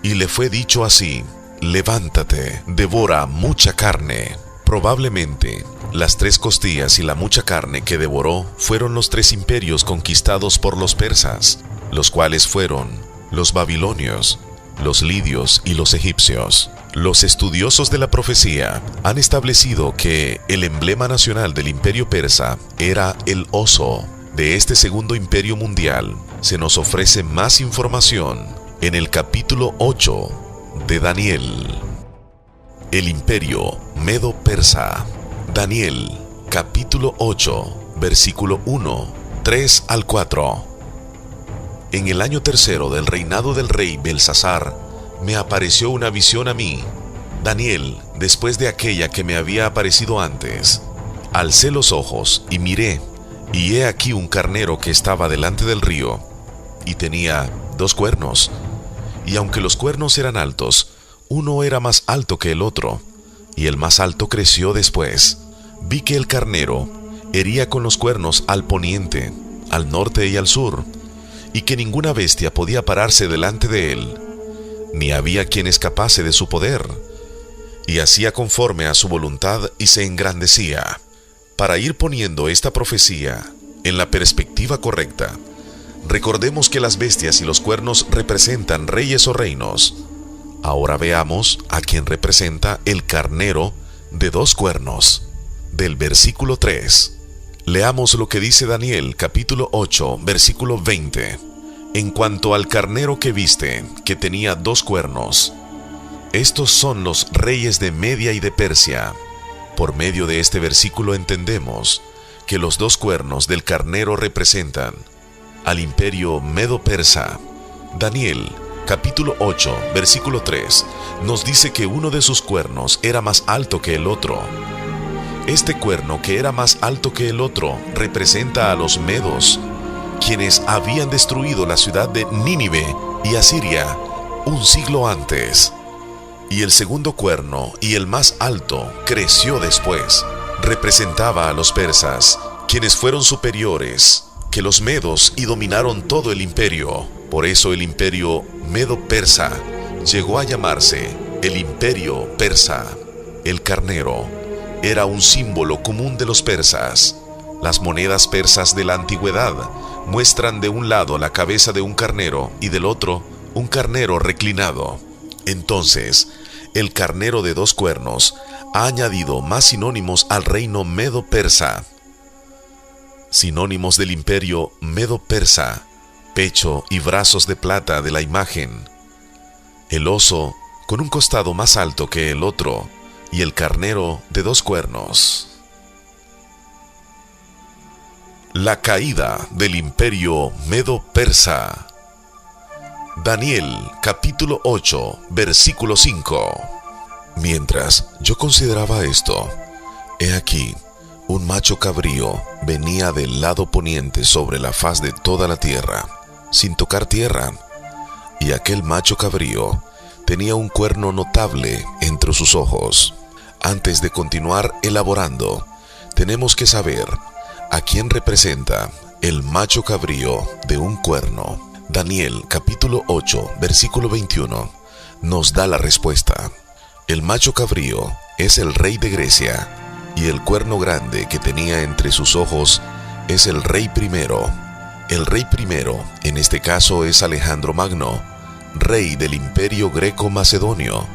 Speaker 1: y le fue dicho así: levántate, devora mucha carne. Probablemente, las 3 costillas y la mucha carne que devoró fueron los 3 imperios conquistados por los persas, los cuales fueron los babilonios, los lidios y los egipcios. Los estudiosos de la profecía han establecido que el emblema nacional del imperio persa era el oso. De este segundo imperio mundial se nos ofrece más información en el capítulo 8 de Daniel. El imperio medo-persa. Daniel, capítulo 8, versículo 1, 3 al 4. En el año tercero del reinado del rey Belsasar, me apareció una visión a mí, Daniel, después de aquella que me había aparecido antes. Alcé los ojos y miré, y he aquí un carnero que estaba delante del río, y tenía 2 cuernos, y aunque los cuernos eran altos, uno era más alto que el otro, y el más alto creció después. Vi que el carnero hería con los cuernos al poniente, al norte y al sur, y que ninguna bestia podía pararse delante de él, ni había quien escapase de su poder, y hacía conforme a su voluntad y se engrandecía. Para ir poniendo esta profecía en la perspectiva correcta, recordemos que las bestias y los cuernos representan reyes o reinos. Ahora veamos a quien representa el carnero de 2 cuernos. Del versículo 3. Leamos lo que dice Daniel, capítulo 8, versículo 20. En cuanto al carnero que viste, que tenía 2 cuernos, estos son los reyes de Media y de Persia. Por medio de este versículo entendemos que los 2 cuernos del carnero representan al imperio medo-persa. Daniel, capítulo 8, versículo 3, nos dice que uno de sus cuernos era más alto que el otro. Este cuerno que era más alto que el otro representa a los medos, quienes habían destruido la ciudad de Nínive y Asiria un siglo antes. Y el segundo cuerno, y el más alto, creció después. Representaba a los persas, quienes fueron superiores que los medos y dominaron todo el imperio. Por eso el imperio medo-persa llegó a llamarse el imperio persa. El carnero era un símbolo común de los persas. Las monedas persas de la antigüedad muestran de un lado la cabeza de un carnero y del otro un carnero reclinado. Entonces, el carnero de 2 cuernos ha añadido más sinónimos al reino medo-persa. Sinónimos del imperio medo-persa: pecho y brazos de plata de la imagen, el oso con un costado más alto que el otro, y el carnero de 2 cuernos. La caída del imperio medo-persa. Daniel, capítulo 8, versículo 5. Mientras yo consideraba esto, he aquí, un macho cabrío venía del lado poniente sobre la faz de toda la tierra, sin tocar tierra, y aquel macho cabrío tenía un cuerno notable entre sus ojos. Antes de continuar elaborando, tenemos que saber a quién representa el macho cabrío de un cuerno. Daniel, capítulo 8, versículo 21, nos da la respuesta. El macho cabrío es el rey de Grecia, y el cuerno grande que tenía entre sus ojos es el rey primero. El rey primero, en este caso, es Alejandro Magno, rey del imperio greco-macedonio.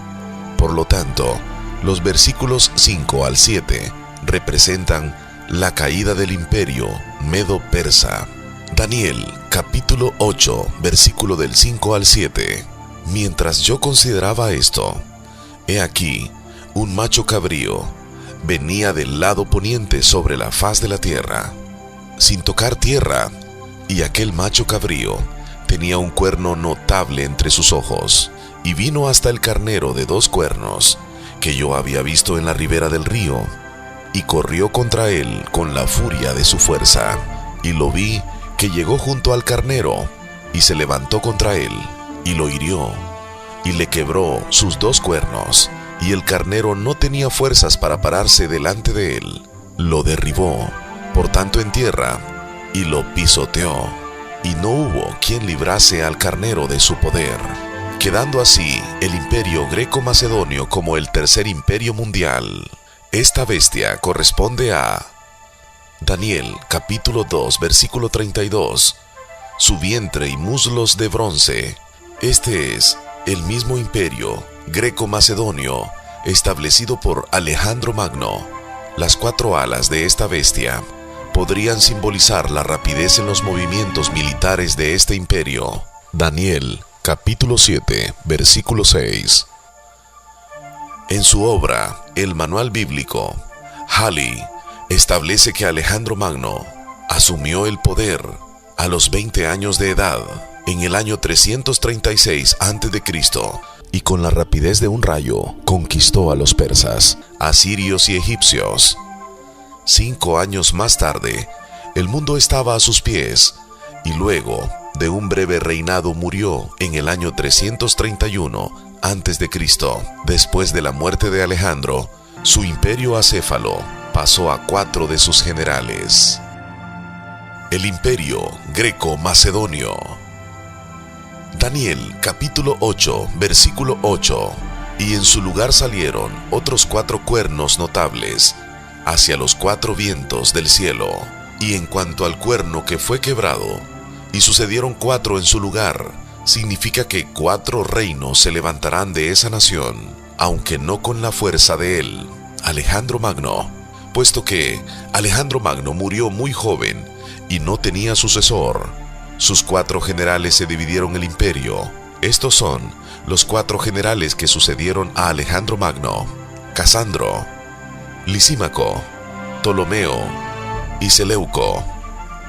Speaker 1: Por lo tanto, los versículos 5 al 7 representan la caída del imperio medo-persa. Daniel, capítulo 8, versículo del 5 al 7. Mientras yo consideraba esto, he aquí, un macho cabrío venía del lado poniente sobre la faz de la tierra, sin tocar tierra, y aquel macho cabrío tenía un cuerno notable entre sus ojos, y vino hasta el carnero de 2 cuernos, que yo había visto en la ribera del río, y corrió contra él con la furia de su fuerza, y lo vi que llegó junto al carnero, y se levantó contra él, y lo hirió, y le quebró sus 2 cuernos, y el carnero no tenía fuerzas para pararse delante de él. Lo derribó, por tanto, en tierra, y lo pisoteó, y no hubo quien librase al carnero de su poder, quedando así el imperio greco-macedonio como el tercer imperio mundial. Esta bestia corresponde a Daniel capítulo 2 versículo 32. Su vientre y muslos de bronce. Este es el mismo imperio greco-macedonio establecido por Alejandro Magno. Las 4 alas de esta bestia podrían simbolizar la rapidez en los movimientos militares de este imperio. Daniel capítulo 7 versículo 6. En su obra, el Manual Bíblico, Halley establece que Alejandro Magno asumió el poder a los 20 años de edad, en el año 336 a.C., y con la rapidez de un rayo conquistó a los persas, asirios y egipcios. 5 años más tarde, el mundo estaba a sus pies, y luego de un breve reinado murió en el año 331 a.C. Después de la muerte de Alejandro, su imperio acéfalo pasó a 4 de sus generales. El imperio greco-macedonio. Daniel capítulo 8 versículo 8. Y en su lugar salieron otros 4 cuernos notables hacia los 4 vientos del cielo. Y en cuanto al cuerno que fue quebrado, y sucedieron 4 en su lugar, significa que 4 reinos se levantarán de esa nación, aunque no con la fuerza de él, Alejandro Magno, puesto que Alejandro Magno murió muy joven y no tenía sucesor. Sus 4 generales se dividieron el imperio. Estos son los 4 generales que sucedieron a Alejandro Magno: Casandro, Lisímaco, Ptolomeo y Seleuco,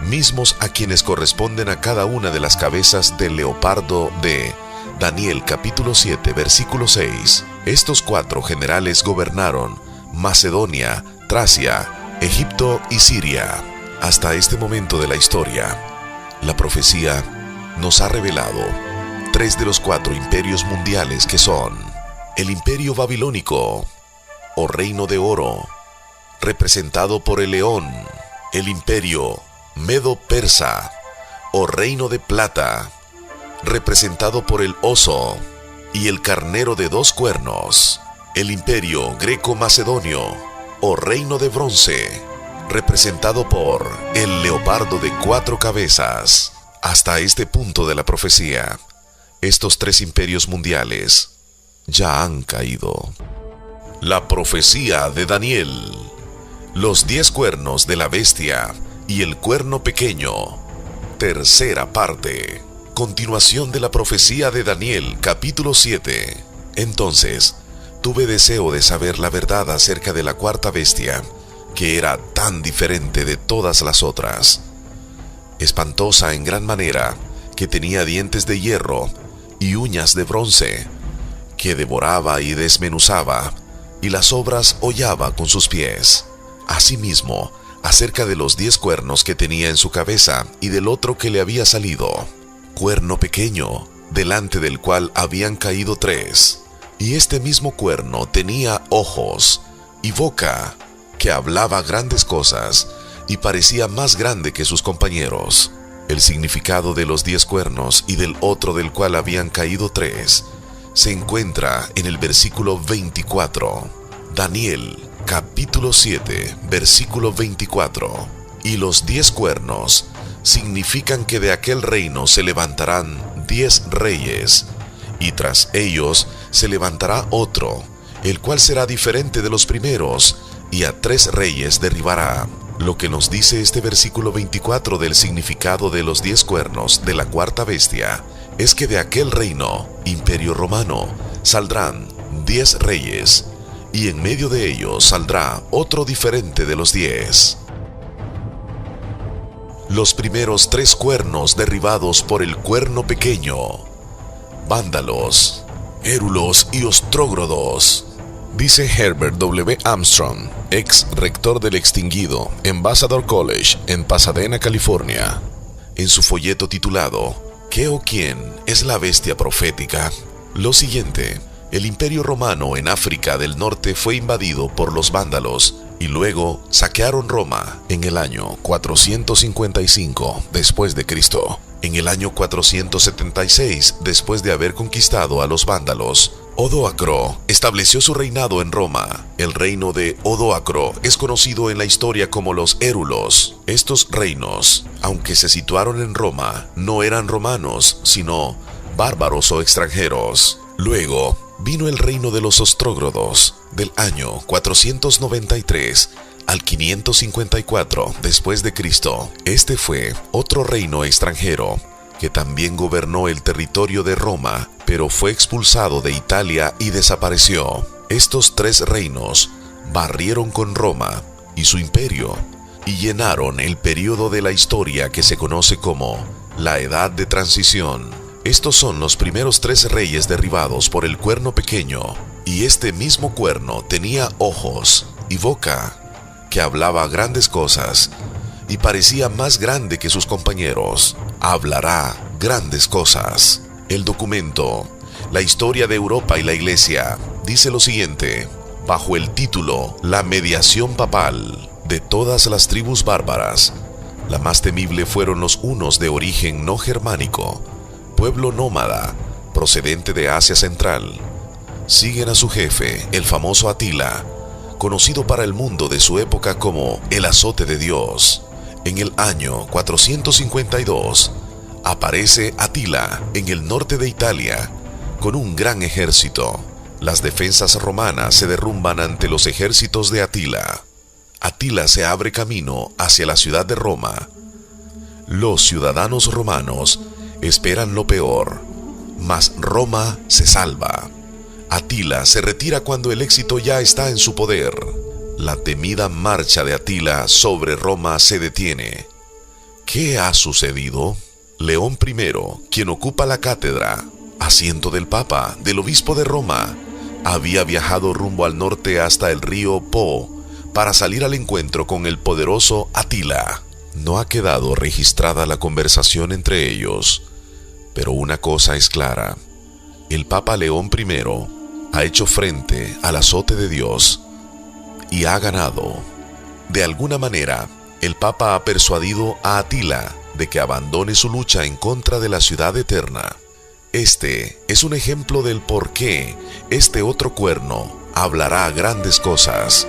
Speaker 1: mismos a quienes corresponden a cada una de las cabezas del leopardo de Daniel capítulo 7 versículo 6. Estos 4 generales gobernaron Macedonia, Tracia, Egipto y Siria. Hasta este momento de la historia, la profecía nos ha revelado 3 de los 4 imperios mundiales, que son el imperio babilónico, o reino de oro, representado por el león; el imperio medo-persa, o reino de plata, representado por el oso y el carnero de 2 cuernos; el imperio greco-macedonio, o reino de bronce, representado por el leopardo de 4 cabezas. Hasta este punto de la profecía, estos 3 imperios mundiales ya han caído. La profecía de Daniel. Los 10 cuernos de la bestia y el cuerno pequeño. Tercera parte. Continuación de la profecía de Daniel, capítulo 7. Entonces, tuve deseo de saber la verdad acerca de la 4ª bestia, que era tan diferente de todas las otras, espantosa en gran manera, que tenía dientes de hierro y uñas de bronce, que devoraba y desmenuzaba, y las obras hollaba con sus pies. Asimismo, acerca de los 10 cuernos que tenía en su cabeza y del otro que le había salido, cuerno pequeño, delante del cual habían caído 3. Y este mismo cuerno tenía ojos y boca, que hablaba grandes cosas y parecía más grande que sus compañeros. El significado de los 10 cuernos y del otro del cual habían caído 3 se encuentra en el versículo 24. Daniel capítulo 7 versículo 24. Y los 10 cuernos significan que de aquel reino se levantarán 10 reyes, y tras ellos se levantará otro, el cual será diferente de los primeros, y a 3 reyes derribará. Lo que nos dice este versículo 24 del significado de los 10 cuernos de la 4ª bestia es que de aquel reino, imperio romano, saldrán 10 reyes, y en medio de ellos saldrá otro diferente de los 10. Los primeros 3 cuernos derribados por el cuerno pequeño: vándalos, érulos y ostrógrodos. Dice Herbert W. Armstrong, ex rector del extinguido Ambassador College en Pasadena, California, en su folleto titulado ¿Qué o quién es la bestia profética?, lo siguiente: el imperio romano en África del Norte fue invadido por los vándalos y luego saquearon Roma en el año 455 después de Cristo. En el año 476, después de haber conquistado a los vándalos, Odoacro estableció su reinado en Roma. El reino de Odoacro es conocido en la historia como los Érulos. Estos reinos, aunque se situaron en Roma, no eran romanos, sino bárbaros o extranjeros. Luego vino el reino de los ostrógodos, del año 493 al 554 después de Cristo. Este fue otro reino extranjero que también gobernó el territorio de Roma, pero fue expulsado de Italia y desapareció. Estos tres reinos barrieron con Roma y su imperio y llenaron el período de la historia que se conoce como la Edad de Transición. Estos son los primeros tres reyes derribados por el cuerno pequeño, y este mismo cuerno tenía ojos y boca, que hablaba grandes cosas y parecía más grande que sus compañeros. Hablará grandes cosas. El documento La historia de Europa y la Iglesia dice lo siguiente, bajo el título La mediación papal. De todas las tribus bárbaras, la más temible fueron los hunos de origen no germánico, pueblo nómada procedente de Asia Central. Siguen a su jefe, el famoso Atila, conocido para el mundo de su época como el azote de Dios. En el año 452 aparece Atila en el norte de Italia con un gran ejército. Las defensas romanas se derrumban ante los ejércitos de Atila. Atila se abre camino hacia la ciudad de Roma. Los ciudadanos romanos esperan lo peor, mas Roma se salva. Atila se retira cuando el éxito ya está en su poder. La temida marcha de Atila sobre Roma se detiene. ¿Qué ha sucedido? León I, quien ocupa la cátedra, asiento del Papa, del obispo de Roma, había viajado rumbo al norte hasta el río Po para salir al encuentro con el poderoso Atila. No ha quedado registrada la conversación entre ellos, pero una cosa es clara: el Papa León I ha hecho frente al azote de Dios y ha ganado. De alguna manera, el Papa ha persuadido a Atila de que abandone su lucha en contra de la ciudad eterna. Este es un ejemplo del por qué este otro cuerno hablará grandes cosas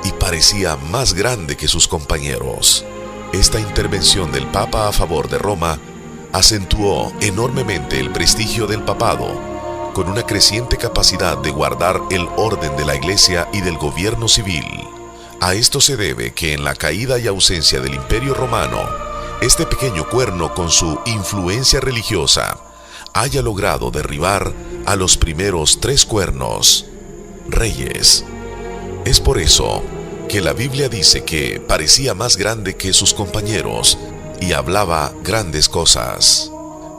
Speaker 1: y parecía más grande que sus compañeros. Esta intervención del Papa a favor de Roma acentuó enormemente el prestigio del papado, con una creciente capacidad de guardar el orden de la Iglesia y del gobierno civil. A esto se debe que en la caída y ausencia del Imperio Romano, este pequeño cuerno con su influencia religiosa haya logrado derribar a los primeros tres cuernos, reyes. Es por eso que la Biblia dice que parecía más grande que sus compañeros y hablaba grandes cosas.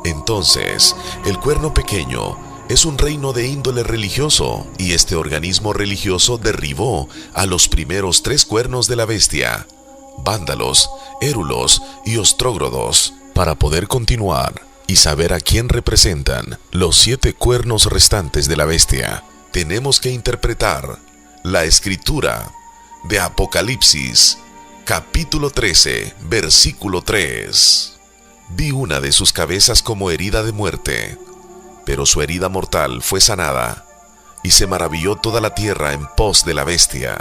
Speaker 1: Entonces, el cuerno pequeño es un reino de índole religioso, y este organismo religioso derribó a los primeros tres cuernos de la bestia, vándalos, érulos y ostrógodos. Para poder continuar y saber a quién representan los 7 cuernos restantes de la bestia, tenemos que interpretar la escritura de Apocalipsis, capítulo 13, versículo 3. Vi una de sus cabezas como herida de muerte, pero su herida mortal fue sanada, y se maravilló toda la tierra en pos de la bestia.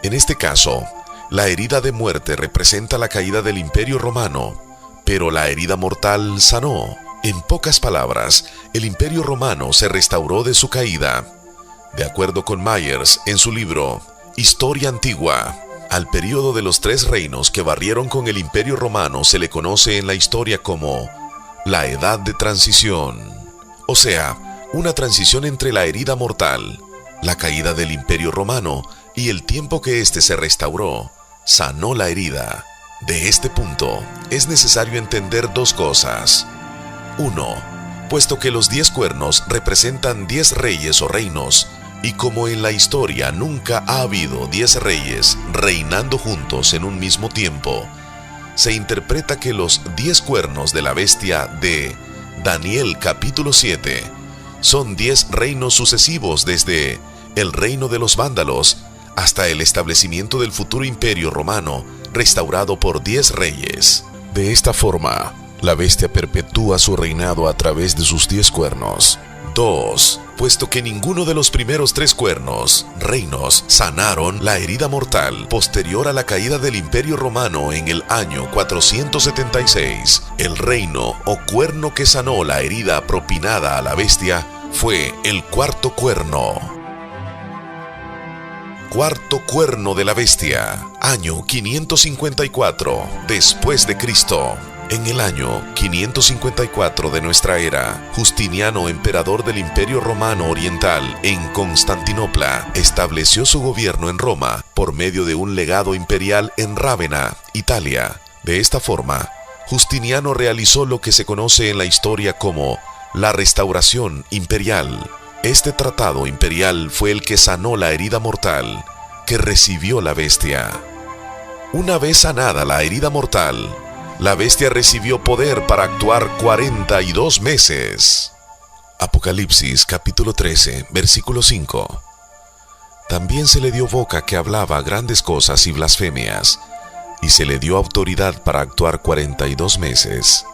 Speaker 1: En este caso, la herida de muerte representa la caída del Imperio Romano, pero la herida mortal sanó. En pocas palabras, el Imperio Romano se restauró de su caída. De acuerdo con Myers en su libro Historia Antigua, al periodo de los 3 reinos que barrieron con el Imperio Romano se le conoce en la historia como la Edad de Transición, o sea, una transición entre la herida mortal, la caída del Imperio Romano y el tiempo que éste se restauró, sanó la herida. De este punto, es necesario entender 2 cosas. 1. Puesto que los 10 cuernos representan 10 reyes o reinos, y como en la historia nunca ha habido 10 reyes reinando juntos en un mismo tiempo, se interpreta que los 10 cuernos de la bestia de Daniel capítulo 7 son 10 reinos sucesivos desde el reino de los vándalos hasta el establecimiento del futuro imperio romano restaurado por 10 reyes. De esta forma, La bestia perpetúa su reinado a través de sus 10 cuernos. 2. Puesto que ninguno de los primeros 3 cuernos, reinos, sanaron la herida mortal posterior a la caída del Imperio Romano en el año 476, el reino o cuerno que sanó la herida propinada a la bestia fue el cuarto cuerno. Cuarto cuerno de la bestia, año 554 después de Cristo. En el año 554 de nuestra era, Justiniano, emperador del Imperio Romano Oriental en Constantinopla, estableció su gobierno en Roma por medio de un legado imperial en Rávena, Italia. De esta forma, Justiniano realizó lo que se conoce en la historia como la Restauración Imperial. Este tratado imperial fue el que sanó la herida mortal que recibió la bestia. Una vez sanada la herida mortal, la bestia recibió poder para actuar 42 meses. Apocalipsis capítulo 13, versículo 5. También se le dio boca que hablaba grandes cosas y blasfemias, y se le dio autoridad para actuar 42 meses.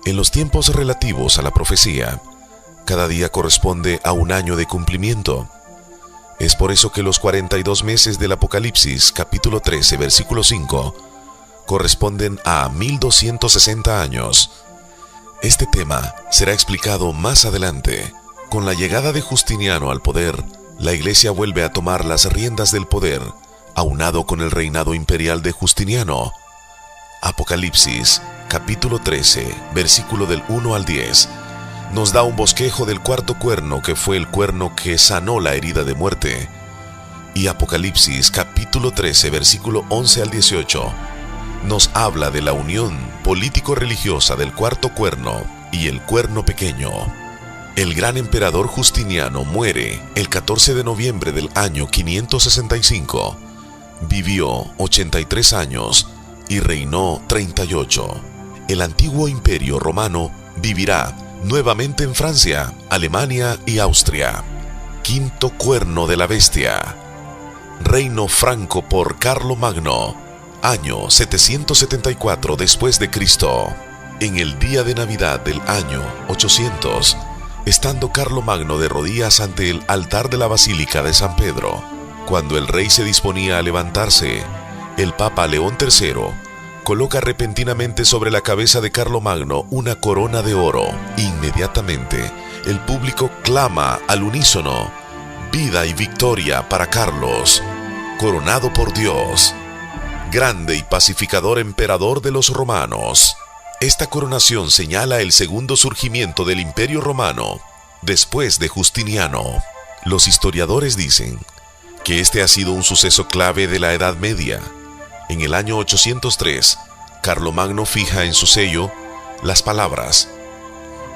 Speaker 1: En los tiempos relativos a la profecía, cada día corresponde a un año de cumplimiento. Es por eso que los 42 meses del Apocalipsis capítulo 13, versículo 5, corresponden a 1260 años. Este tema será explicado más adelante. Con la llegada de Justiniano al poder, la Iglesia vuelve a tomar las riendas del poder, aunado con el reinado imperial de Justiniano. Apocalipsis, capítulo 13, versículo del 1 al 10, nos da un bosquejo del cuarto cuerno, que fue el cuerno que sanó la herida de muerte. Y Apocalipsis, capítulo 13, versículo 11 al 18, nos habla de la unión político-religiosa del cuarto cuerno y el cuerno pequeño. El gran emperador Justiniano muere el 14 de noviembre del año 565. Vivió 83 años y reinó 38. El antiguo imperio romano vivirá nuevamente en Francia, Alemania y Austria. Quinto cuerno de la bestia. Reino franco por Carlomagno. Año 774 después de Cristo. En el día de Navidad del año 800, estando Carlomagno de rodillas ante el altar de la Basílica de San Pedro, cuando el rey se disponía a levantarse, el Papa León III coloca repentinamente sobre la cabeza de Carlomagno una corona de oro. Inmediatamente, el público clama al unísono: vida y victoria para Carlos, coronado por Dios, grande y pacificador emperador de los romanos. Esta coronación señala el segundo surgimiento del Imperio Romano después de Justiniano. Los historiadores dicen que este ha sido un suceso clave de la Edad Media. En el año 803, Carlomagno fija en su sello las palabras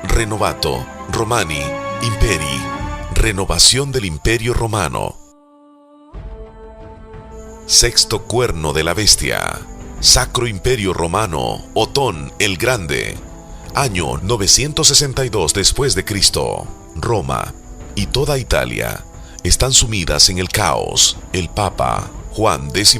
Speaker 1: Renovato Romani Imperi, renovación del Imperio Romano. Sexto cuerno de la bestia. Sacro Imperio Romano, Otón el Grande. Año 962 después de Cristo. Roma y toda Italia están sumidas en el caos. El Papa Juan XII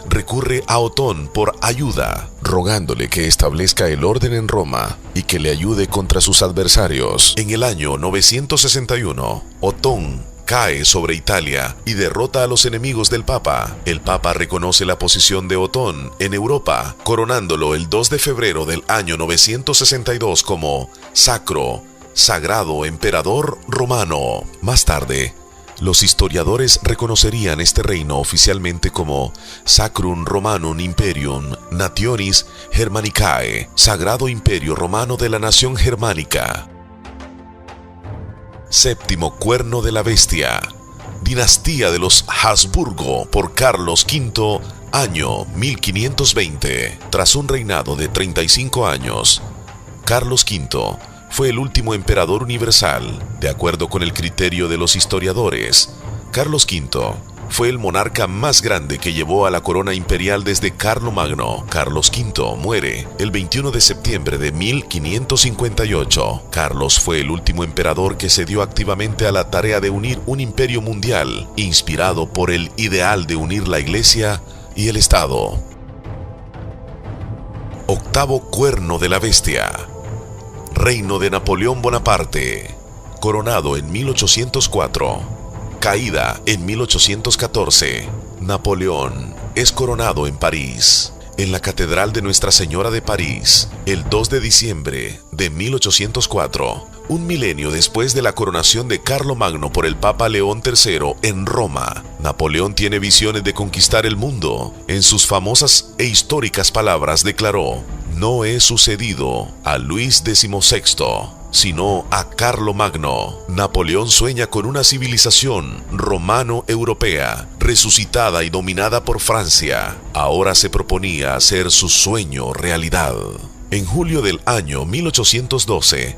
Speaker 1: recurre a Otón por ayuda, rogándole que establezca el orden en Roma y que le ayude contra sus adversarios. En el año 961, Otón cae sobre Italia y derrota a los enemigos del Papa. El Papa reconoce la posición de Otón en Europa, coronándolo el 2 de febrero del año 962 como sagrado emperador romano. Más tarde, los historiadores reconocerían este reino oficialmente como Sacrum Romanum Imperium Nationis Germanicae, Sagrado Imperio Romano de la Nación Germánica. Séptimo cuerno de la bestia. Dinastía de los Habsburgo por Carlos V, año 1520. Tras un reinado de 35 años, Carlos V fue el último emperador universal. De acuerdo con el criterio de los historiadores, Carlos V fue el monarca más grande que llevó a la corona imperial desde Carlomagno. Carlos V muere el 21 de septiembre de 1558. Carlos fue el último emperador que se dio activamente a la tarea de unir un imperio mundial, inspirado por el ideal de unir la Iglesia y el Estado. octavo cuerno de la bestia. Reino de Napoleón Bonaparte, coronado en 1804. Caída en 1814. Napoleón es coronado en París, en la Catedral de Nuestra Señora de París, el 2 de diciembre de 1804, un milenio después de la coronación de Carlomagno por el Papa León III en Roma. Napoleón tiene visiones de conquistar el mundo. En sus famosas e históricas palabras declaró: "No he sucedido a Luis XVI, sino a Carlomagno". Napoleón sueña con una civilización romano-europea, resucitada y dominada por Francia. Ahora se proponía hacer su sueño realidad. En julio del año 1812,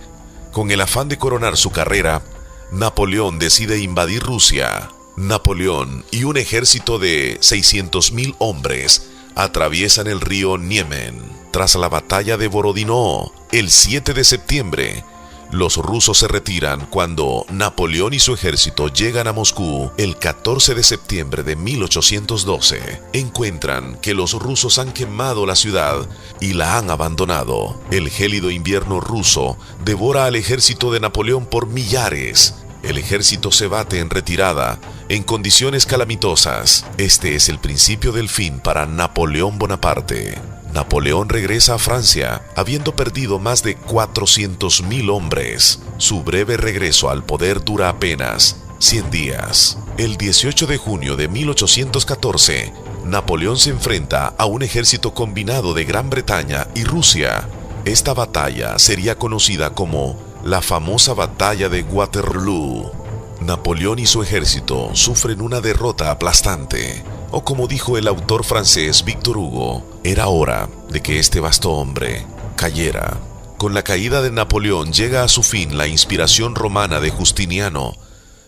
Speaker 1: con el afán de coronar su carrera, Napoleón decide invadir Rusia. Napoleón y un ejército de 600.000 hombres atraviesan el río Niemen. Tras la batalla de Borodino, el 7 de septiembre, los rusos se retiran cuando Napoleón y su ejército llegan a Moscú el 14 de septiembre de 1812. Encuentran que los rusos han quemado la ciudad y la han abandonado. El gélido invierno ruso devora al ejército de Napoleón por millares. El ejército se bate en retirada en condiciones calamitosas. Este es el principio del fin para Napoleón Bonaparte. Napoleón regresa a Francia, habiendo perdido más de 400.000 hombres. Su breve regreso al poder dura apenas 100 días. El 18 de junio de 1814, Napoleón se enfrenta a un ejército combinado de Gran Bretaña y Rusia. Esta batalla sería conocida como la famosa batalla de Waterloo. Napoleón y su ejército sufren una derrota aplastante. O como dijo el autor francés Victor Hugo, era hora de que este vasto hombre cayera. Con la caída de Napoleón llega a su fin la inspiración romana de Justiniano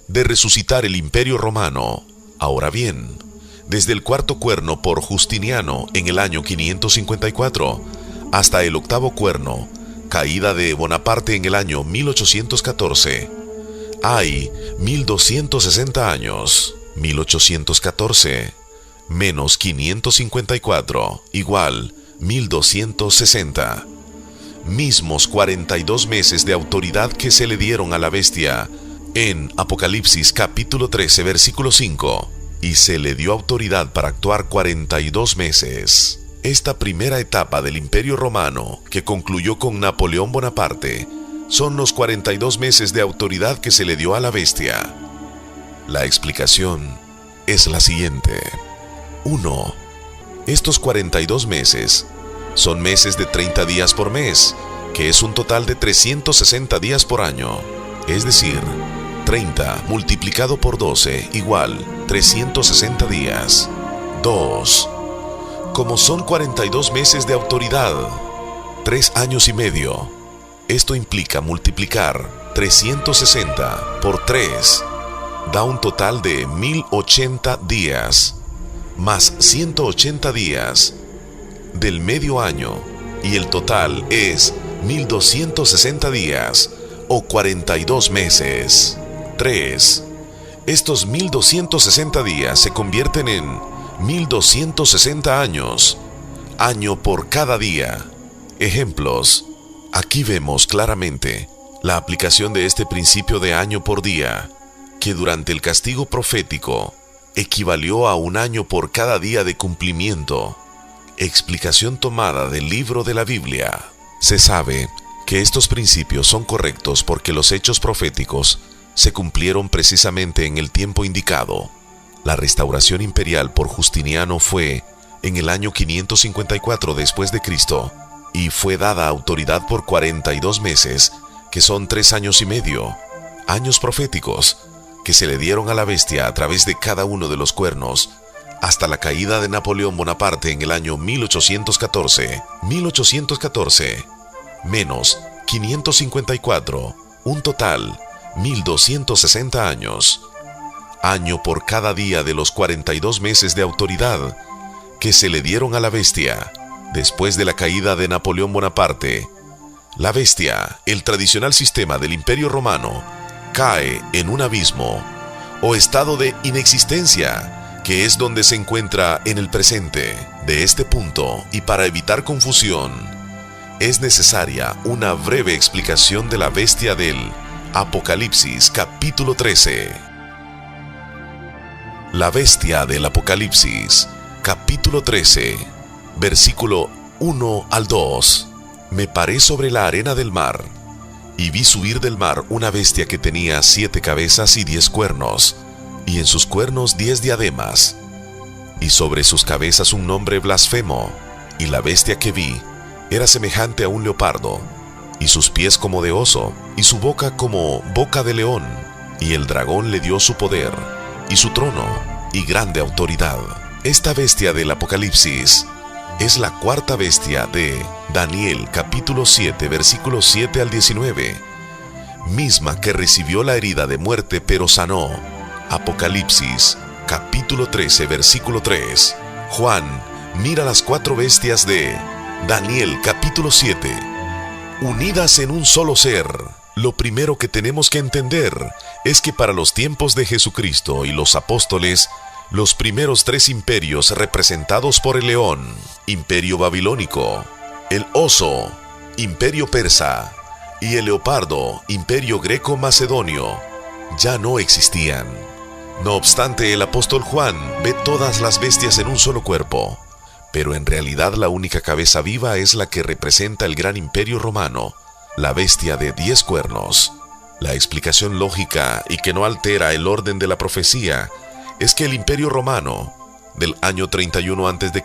Speaker 1: de resucitar el Imperio Romano. Ahora bien, desde el cuarto cuerno por Justiniano en el año 554 hasta el octavo cuerno, caída de Bonaparte en el año 1814, hay 1260 años. 1814 menos 554 igual 1260. Mismos 42 meses de autoridad que se le dieron a la bestia en Apocalipsis capítulo 13 versículo 5, y se le dio autoridad para actuar 42 meses. Esta primera etapa del Imperio Romano, que concluyó con Napoleón Bonaparte, son los 42 meses de autoridad que se le dio a la bestia. La explicación es la siguiente. 1. Estos 42 meses son meses de 30 días por mes, que es un total de 360 días por año. Es decir, 30 multiplicado por 12 igual 360 días. 2. Como son 42 meses de autoridad, 3 años y medio, esto implica multiplicar 360 por 3, da un total de 1080 días, más 180 días del medio año, y el total es 1260 días o 42 meses. 3. Estos 1260 días se convierten en 1260 años, año por cada día. Ejemplos. Aquí vemos claramente la aplicación de este principio de año por día, que durante el castigo profético equivalió a un año por cada día de cumplimiento. Explicación tomada del libro de la Biblia. Se sabe que estos principios son correctos porque los hechos proféticos se cumplieron precisamente en el tiempo indicado. La restauración imperial por Justiniano fue en el año 554 después de Cristo y fue dada autoridad por 42 meses, que son 3 años y medio, años proféticos que se le dieron a la bestia a través de cada uno de los cuernos, hasta la caída de Napoleón Bonaparte en el año 1814. 1814 menos 554, un total 1260 años, año por cada día de los 42 meses de autoridad que se le dieron a la bestia después de la caída de Napoleón Bonaparte. La bestia, el tradicional sistema del Imperio Romano, cae en un abismo o estado de inexistencia, que es donde se encuentra en el presente. De este punto, y para evitar confusión, es necesaria una breve explicación de la bestia del Apocalipsis capítulo 13. La bestia del Apocalipsis capítulo 13, versículo 1 al 2. Me paré sobre la arena del mar, y vi subir del mar una bestia que tenía 7 cabezas y 10 cuernos, y en sus cuernos 10 diademas, y sobre sus cabezas un nombre blasfemo. Y la bestia que vi era semejante a un leopardo, y sus pies como de oso, y su boca como boca de león. Y el dragón le dio su poder, y su trono, y grande autoridad. Esta bestia del Apocalipsis es la cuarta bestia de Daniel capítulo 7, versículos 7 al 19, misma que recibió la herida de muerte pero sanó. Apocalipsis capítulo 13, versículo 3. Juan mira las 4 bestias de Daniel capítulo 7, unidas en un solo ser. Lo primero que tenemos que entender es que para los tiempos de Jesucristo y los apóstoles, los primeros 3 imperios representados por el león, imperio babilónico, el oso, imperio persa, y el leopardo, imperio greco-macedonio, ya no existían. No obstante, el apóstol Juan ve todas las bestias en un solo cuerpo, pero en realidad la única cabeza viva es la que representa el gran imperio romano, la bestia de 10 cuernos. La explicación lógica y que no altera el orden de la profecía es que el imperio romano, del año 31 a.C.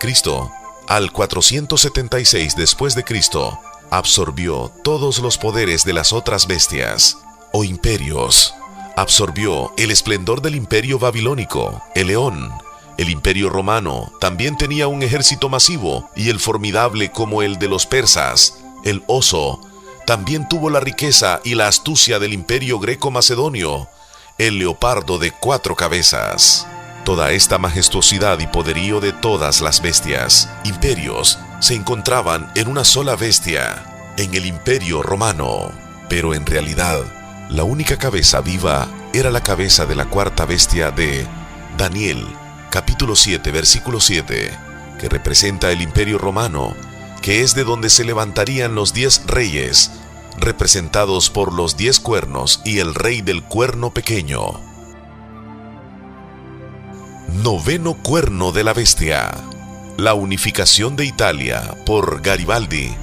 Speaker 1: al 476 después de Cristo, absorbió todos los poderes de las otras bestias o imperios. Absorbió el esplendor del imperio babilónico, el león. El imperio romano también tenía un ejército masivo y el formidable como el de los persas. El oso también tuvo la riqueza y la astucia del imperio greco-macedonio, el leopardo de 4 cabezas. Toda esta majestuosidad y poderío de todas las bestias, imperios, se encontraban en una sola bestia, en el imperio romano. Pero en realidad, la única cabeza viva era la cabeza de la cuarta bestia de Daniel, capítulo 7, versículo 7, que representa el imperio romano, que es de donde se levantarían los 10 reyes, representados por los 10 cuernos y el rey del cuerno pequeño. Noveno cuerno de la bestia. La unificación de Italia por Garibaldi,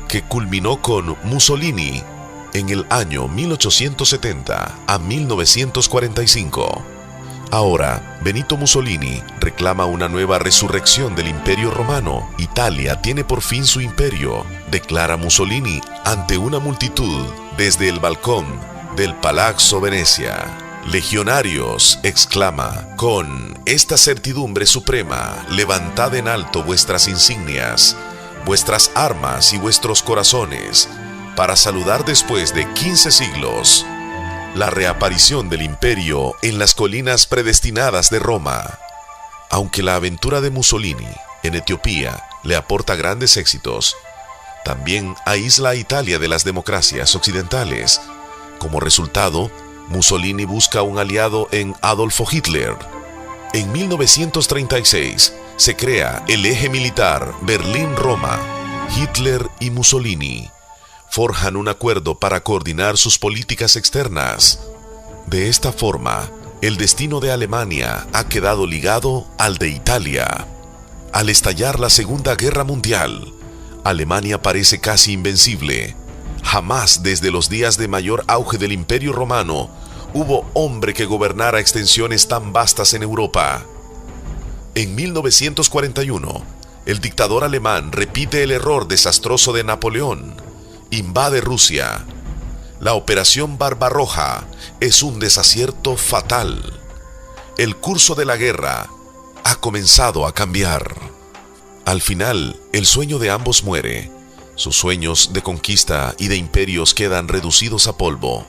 Speaker 1: que culminó con Mussolini en el año 1870 a 1945. Ahora, Benito Mussolini reclama una nueva resurrección del Imperio Romano. Italia tiene por fin su imperio, declara Mussolini ante una multitud desde el balcón del Palazzo Venezia. Legionarios, exclama, con esta certidumbre suprema, levantad en alto vuestras insignias, vuestras armas y vuestros corazones, para saludar después de 15 siglos la reaparición del imperio en las colinas predestinadas de Roma. Aunque la aventura de Mussolini en Etiopía le aporta grandes éxitos, también aísla a Italia de las democracias occidentales. Como resultado, Mussolini busca un aliado en Adolfo Hitler. En 1936 se crea el eje militar Berlín-Roma. Hitler y Mussolini forjan un acuerdo para coordinar sus políticas externas. De esta forma, el destino de Alemania ha quedado ligado al de Italia. Al estallar la Segunda Guerra Mundial, Alemania parece casi invencible. Jamás desde los días de mayor auge del Imperio Romano hubo hombre que gobernara extensiones tan vastas en Europa. En 1941, el dictador alemán repite el error desastroso de Napoleón. Invade Rusia. La Operación Barbarroja es un desacierto fatal. El curso de la guerra ha comenzado a cambiar. Al final, el sueño de ambos muere. Sus sueños de conquista y de imperios quedan reducidos a polvo.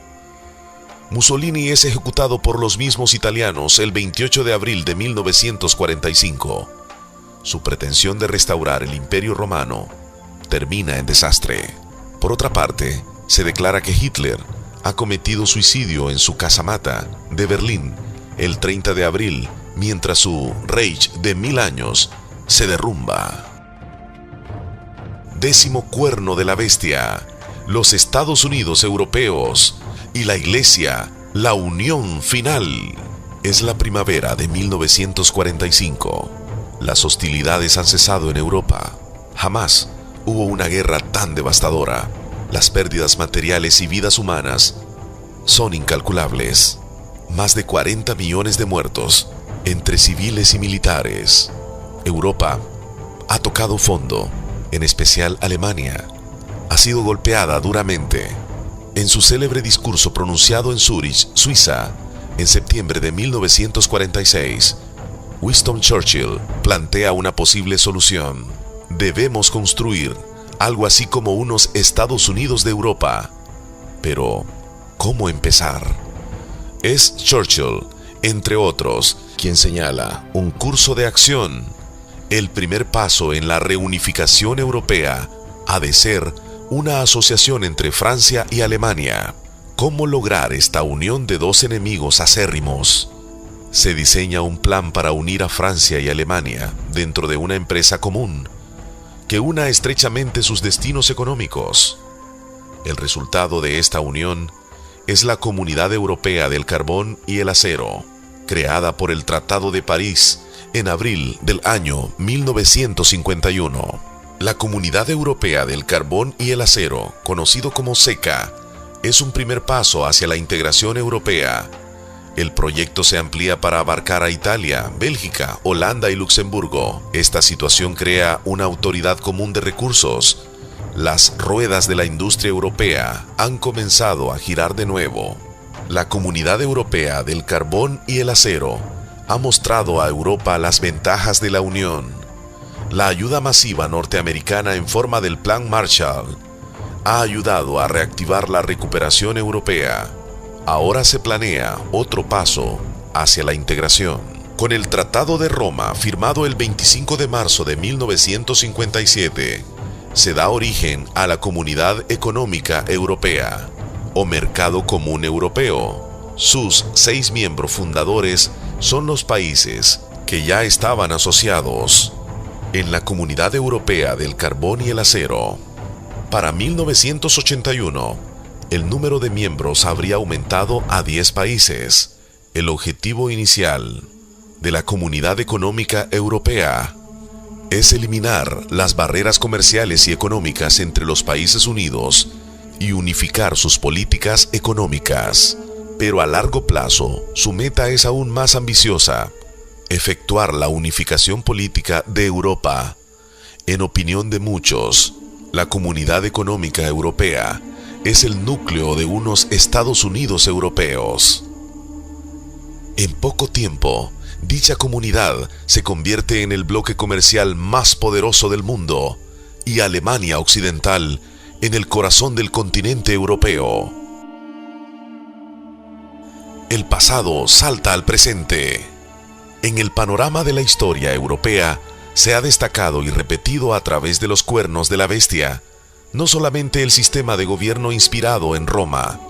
Speaker 1: Mussolini es ejecutado por los mismos italianos el 28 de abril de 1945. Su pretensión de restaurar el Imperio Romano termina en desastre. Por otra parte, se declara que Hitler ha cometido suicidio en su casamata de Berlín el 30 de abril, mientras su Reich de 1000 años se derrumba. 10º cuerno de la bestia, los Estados Unidos europeos y la Iglesia, la unión final. Es la primavera de 1945. Las hostilidades han cesado en Europa. Jamás hubo una guerra tan devastadora. Las pérdidas materiales y vidas humanas son incalculables. Más de 40 millones de muertos entre civiles y militares. Europa ha tocado fondo, en especial Alemania. Ha sido golpeada duramente. En su célebre discurso pronunciado en Zúrich, Suiza, en septiembre de 1946, Winston Churchill plantea una posible solución. Debemos construir algo así como unos Estados Unidos de Europa. Pero, ¿cómo empezar? Es Churchill, entre otros, quien señala un curso de acción. El primer paso en la reunificación europea ha de ser una asociación entre Francia y Alemania. ¿Cómo lograr esta unión de dos enemigos acérrimos? Se diseña un plan para unir a Francia y Alemania dentro de una empresa común, que una estrechamente sus destinos económicos. El resultado de esta unión es la Comunidad Europea del Carbón y el Acero, creada por el Tratado de París en abril del año 1951. La Comunidad Europea del Carbón y el Acero, conocido como CECA, es un primer paso hacia la integración europea. El proyecto se amplía para abarcar a Italia, Bélgica, Holanda y Luxemburgo. Esta situación crea una autoridad común de recursos. Las ruedas de la industria europea han comenzado a girar de nuevo. La Comunidad Europea del Carbón y el Acero ha mostrado a Europa las ventajas de la unión. La ayuda masiva norteamericana en forma del Plan Marshall ha ayudado a reactivar la recuperación europea. Ahora se planea otro paso hacia la integración. Con el Tratado de Roma, firmado el 25 de marzo de 1957, se da origen a la Comunidad Económica Europea, o Mercado Común Europeo. Sus 6 miembros fundadores son los países que ya estaban asociados en la Comunidad Europea del Carbón y el Acero. Para 1981, el número de miembros habría aumentado a 10 países. El objetivo inicial de la Comunidad Económica Europea es eliminar las barreras comerciales y económicas entre los países unidos y unificar sus políticas económicas. Pero a largo plazo, su meta es aún más ambiciosa: efectuar la unificación política de Europa. En opinión de muchos, la Comunidad Económica Europea es el núcleo de unos Estados Unidos europeos. En poco tiempo, dicha comunidad se convierte en el bloque comercial más poderoso del mundo y Alemania Occidental en el corazón del continente europeo. El pasado salta al presente. En el panorama de la historia europea se ha destacado y repetido a través de los cuernos de la bestia no solamente el sistema de gobierno inspirado en Roma,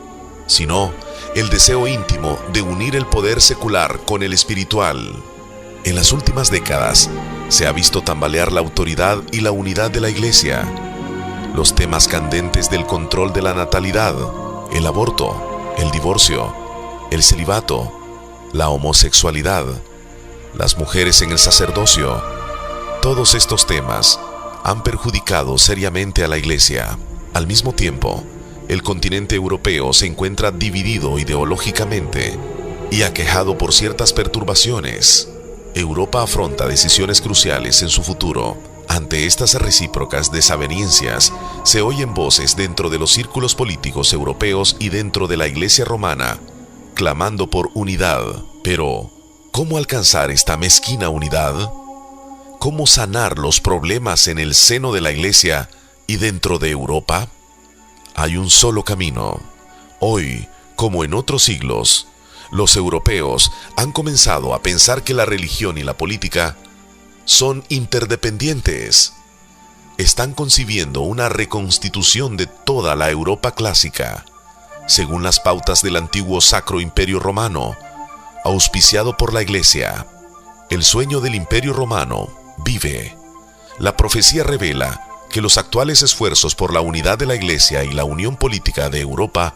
Speaker 1: sino el deseo íntimo de unir el poder secular con el espiritual. En las últimas décadas se ha visto tambalear la autoridad y la unidad de la Iglesia. Los temas candentes del control de la natalidad, el aborto, el divorcio, el celibato, la homosexualidad, las mujeres en el sacerdocio, todos estos temas han perjudicado seriamente a la Iglesia. Al mismo tiempo, el continente europeo se encuentra dividido ideológicamente y aquejado por ciertas perturbaciones. Europa afronta decisiones cruciales en su futuro. Ante estas recíprocas desavenencias, se oyen voces dentro de los círculos políticos europeos y dentro de la Iglesia romana, clamando por unidad. Pero, ¿cómo alcanzar esta mezquina unidad? ¿Cómo sanar los problemas en el seno de la Iglesia y dentro de Europa? Hay un solo camino. Hoy, como en otros siglos, los europeos han comenzado a pensar que la religión y la política son interdependientes. Están concibiendo una reconstitución de toda la Europa clásica, según las pautas del antiguo Sacro Imperio Romano, auspiciado por la Iglesia. El sueño del Imperio Romano vive. La profecía revela que los actuales esfuerzos por la unidad de la Iglesia y la unión política de Europa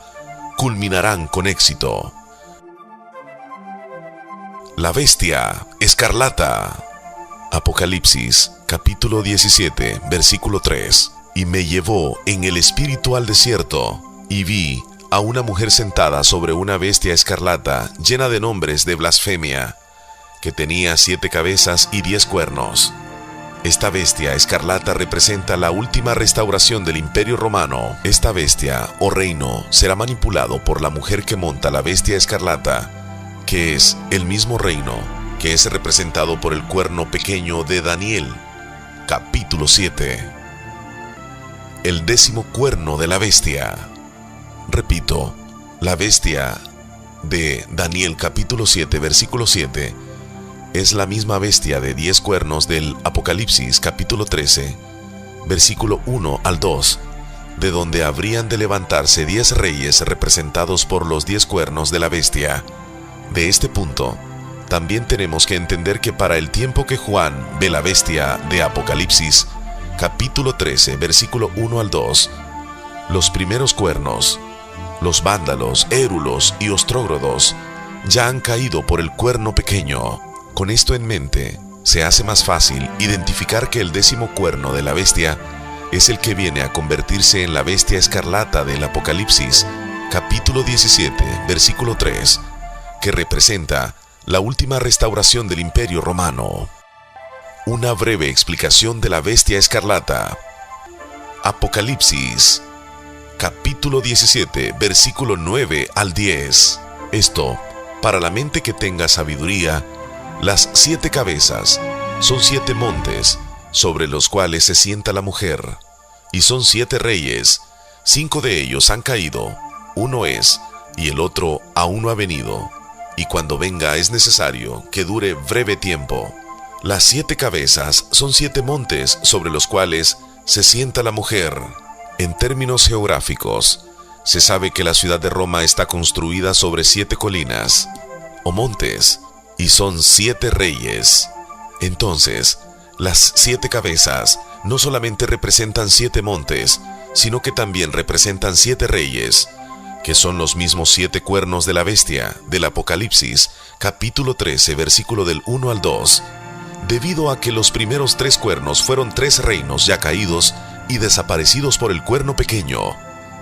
Speaker 1: culminarán con éxito. La bestia escarlata. Apocalipsis, capítulo 17, versículo 3. Y me llevó en el espíritu al desierto, y vi a una mujer sentada sobre una bestia escarlata llena de nombres de blasfemia, que tenía 7 cabezas y 10 cuernos. Esta bestia escarlata representa la última restauración del Imperio Romano. Esta bestia o reino será manipulado por la mujer que monta la bestia escarlata, que es el mismo reino que es representado por el cuerno pequeño de Daniel, capítulo 7. El 10º cuerno de la bestia. Repito, la bestia de Daniel capítulo 7, versículo 7, es la misma bestia de 10 cuernos del Apocalipsis capítulo 13, versículo 1 al 2, de donde habrían de levantarse 10 reyes representados por los 10 cuernos de la bestia. De este punto, también tenemos que entender que para el tiempo que Juan ve la bestia de Apocalipsis, capítulo 13, versículo 1 al 2, los primeros cuernos, los vándalos, érulos y ostrógrodos, ya han caído por el cuerno pequeño. Con esto en mente, se hace más fácil identificar que el 10º cuerno de la bestia es el que viene a convertirse en la bestia escarlata del Apocalipsis, capítulo 17, versículo 3, que representa la última restauración del Imperio Romano. Una breve explicación de la bestia escarlata. Apocalipsis, capítulo 17, versículo 9 al 10. Esto, para la mente que tenga sabiduría, las 7 cabezas son 7 montes sobre los cuales se sienta la mujer, y son 7 reyes. 5 de ellos han caído, uno es, y el otro aún no ha venido, y cuando venga es necesario que dure breve tiempo. Las 7 cabezas son 7 montes sobre los cuales se sienta la mujer. En términos geográficos, se sabe que la ciudad de Roma está construida sobre 7 colinas, o montes, y son 7 reyes. Entonces, las 7 cabezas no solamente representan 7 montes, sino que también representan 7 reyes, que son los mismos 7 cuernos de la bestia del Apocalipsis, capítulo 13, versículo del 1 al 2. Debido a que los primeros 3 cuernos fueron 3 reinos ya caídos y desaparecidos por el cuerno pequeño.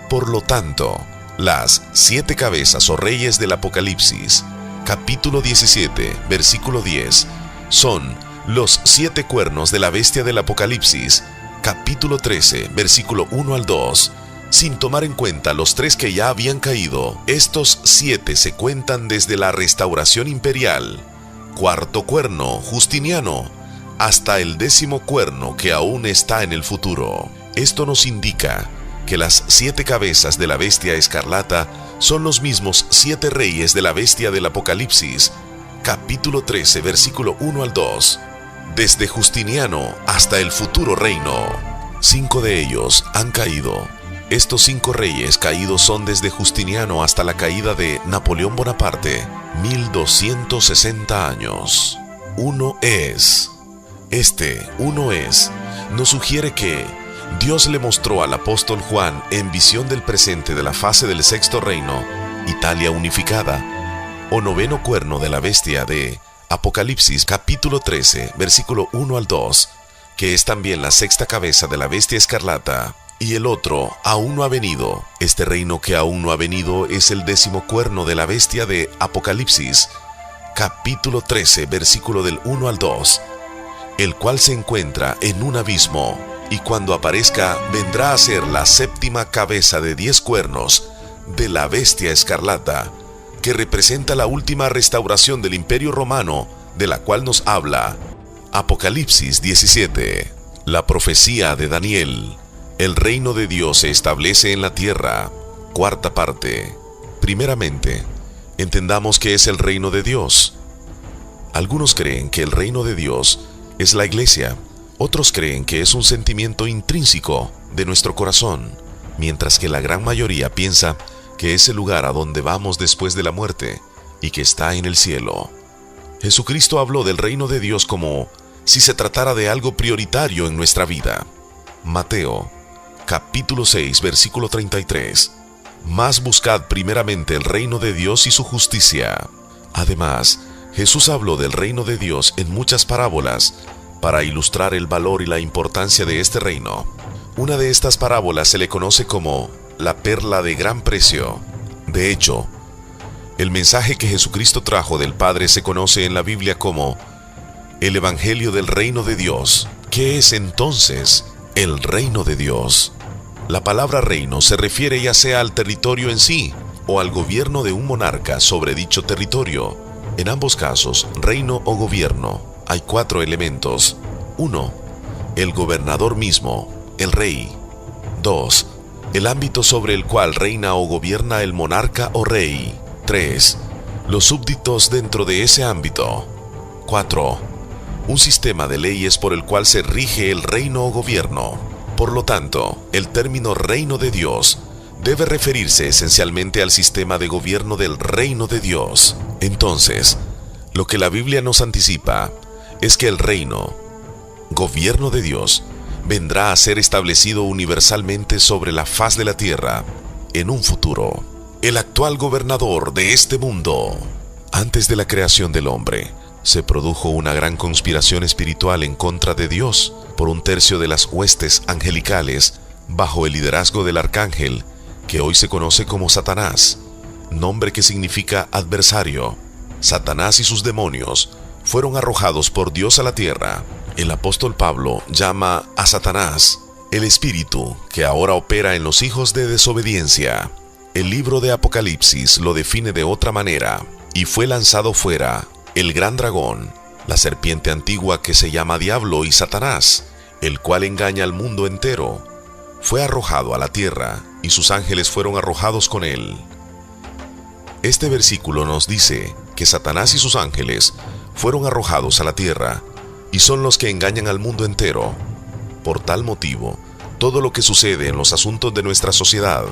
Speaker 1: Por lo tanto, las 7 cabezas o reyes del Apocalipsis, capítulo 17, versículo 10, son los 7 cuernos de la bestia del Apocalipsis, capítulo 13, versículo 1 al 2, sin tomar en cuenta los 3 que ya habían caído. Estos 7 se cuentan desde la restauración imperial, 4º cuerno, Justiniano, hasta el 10º cuerno que aún está en el futuro. Esto nos indica que las 7 cabezas de la bestia escarlata son los mismos 7 reyes de la bestia del Apocalipsis, capítulo 13, versículo 1 al 2, desde Justiniano hasta el futuro reino. 5 de ellos han caído. Estos 5 reyes caídos son desde Justiniano hasta la caída de Napoleón Bonaparte, 1260 años. Uno es. Este uno es nos sugiere que Dios le mostró al apóstol Juan en visión del presente de la fase del 6º reino, Italia unificada, o 9º cuerno de la bestia de Apocalipsis capítulo 13, versículo 1 al 2, que es también la 6ª cabeza de la bestia escarlata, y el otro aún no ha venido. Este reino que aún no ha venido es el 10º cuerno de la bestia de Apocalipsis, capítulo 13, versículo del 1 al 2, el cual se encuentra en un abismo, y cuando aparezca vendrá a ser la 7ª cabeza de 10 cuernos de la bestia escarlata, que representa la última restauración del Imperio Romano, de la cual nos habla Apocalipsis 17. La profecía de Daniel. El reino de Dios se establece en la tierra. 4ª parte. Primeramente, entendamos qué es el reino de Dios. Algunos creen que el reino de Dios es la iglesia. Otros creen que es un sentimiento intrínseco de nuestro corazón, mientras que la gran mayoría piensa que es el lugar a donde vamos después de la muerte y que está en el cielo. Jesucristo habló del reino de Dios como si se tratara de algo prioritario en nuestra vida. Mateo, capítulo 6, versículo 33. Mas buscad primeramente el reino de Dios y su justicia. Además, Jesús habló del reino de Dios en muchas parábolas para ilustrar el valor y la importancia de este reino. Una de estas parábolas se le conoce como la perla de gran precio. De hecho, el mensaje que Jesucristo trajo del Padre se conoce en la Biblia como el Evangelio del Reino de Dios. ¿Qué es entonces el reino de Dios? La palabra reino se refiere ya sea al territorio en sí o al gobierno de un monarca sobre dicho territorio. En ambos casos, reino o gobierno, hay 4 elementos. 1. El gobernador mismo, el rey. 2. El ámbito sobre el cual reina o gobierna el monarca o rey. 3. Los súbditos dentro de ese ámbito. 4. Un sistema de leyes por el cual se rige el reino o gobierno. Por lo tanto, el término reino de Dios debe referirse esencialmente al sistema de gobierno del reino de Dios. Entonces, lo que la Biblia nos anticipa es que el reino, gobierno de Dios, vendrá a ser establecido universalmente sobre la faz de la tierra en un futuro. El actual gobernador de este mundo. Antes de la creación del hombre, se produjo una gran conspiración espiritual en contra de Dios por 1/3 de las huestes angelicales bajo el liderazgo del arcángel, que hoy se conoce como Satanás, nombre que significa adversario. Satanás y sus demonios fueron arrojados por Dios a la tierra. El apóstol Pablo llama a Satanás el espíritu que ahora opera en los hijos de desobediencia. El libro de Apocalipsis lo define de otra manera: y fue lanzado fuera el gran dragón, la serpiente antigua que se llama Diablo y Satanás, el cual engaña al mundo entero. Fue arrojado a la tierra y sus ángeles fueron arrojados con él. Este versículo nos dice que Satanás y sus ángeles fueron arrojados a la tierra y son los que engañan al mundo entero. Por tal motivo, todo lo que sucede en los asuntos de nuestra sociedad,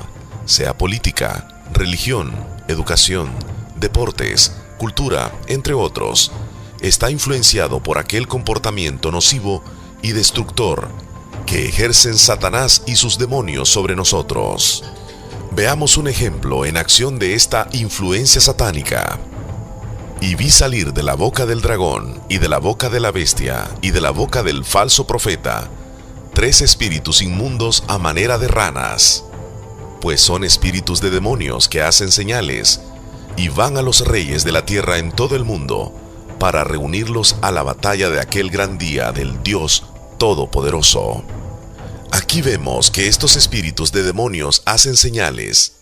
Speaker 1: sea política, religión, educación, deportes, cultura, entre otros, está influenciado por aquel comportamiento nocivo y destructor que ejercen Satanás y sus demonios sobre nosotros. Veamos un ejemplo en acción de esta influencia satánica. Y vi salir de la boca del dragón, y de la boca de la bestia, y de la boca del falso profeta, 3 espíritus inmundos a manera de ranas, pues son espíritus de demonios que hacen señales, y van a los reyes de la tierra en todo el mundo, para reunirlos a la batalla de aquel gran día del Dios Todopoderoso. Aquí vemos que estos espíritus de demonios hacen señales,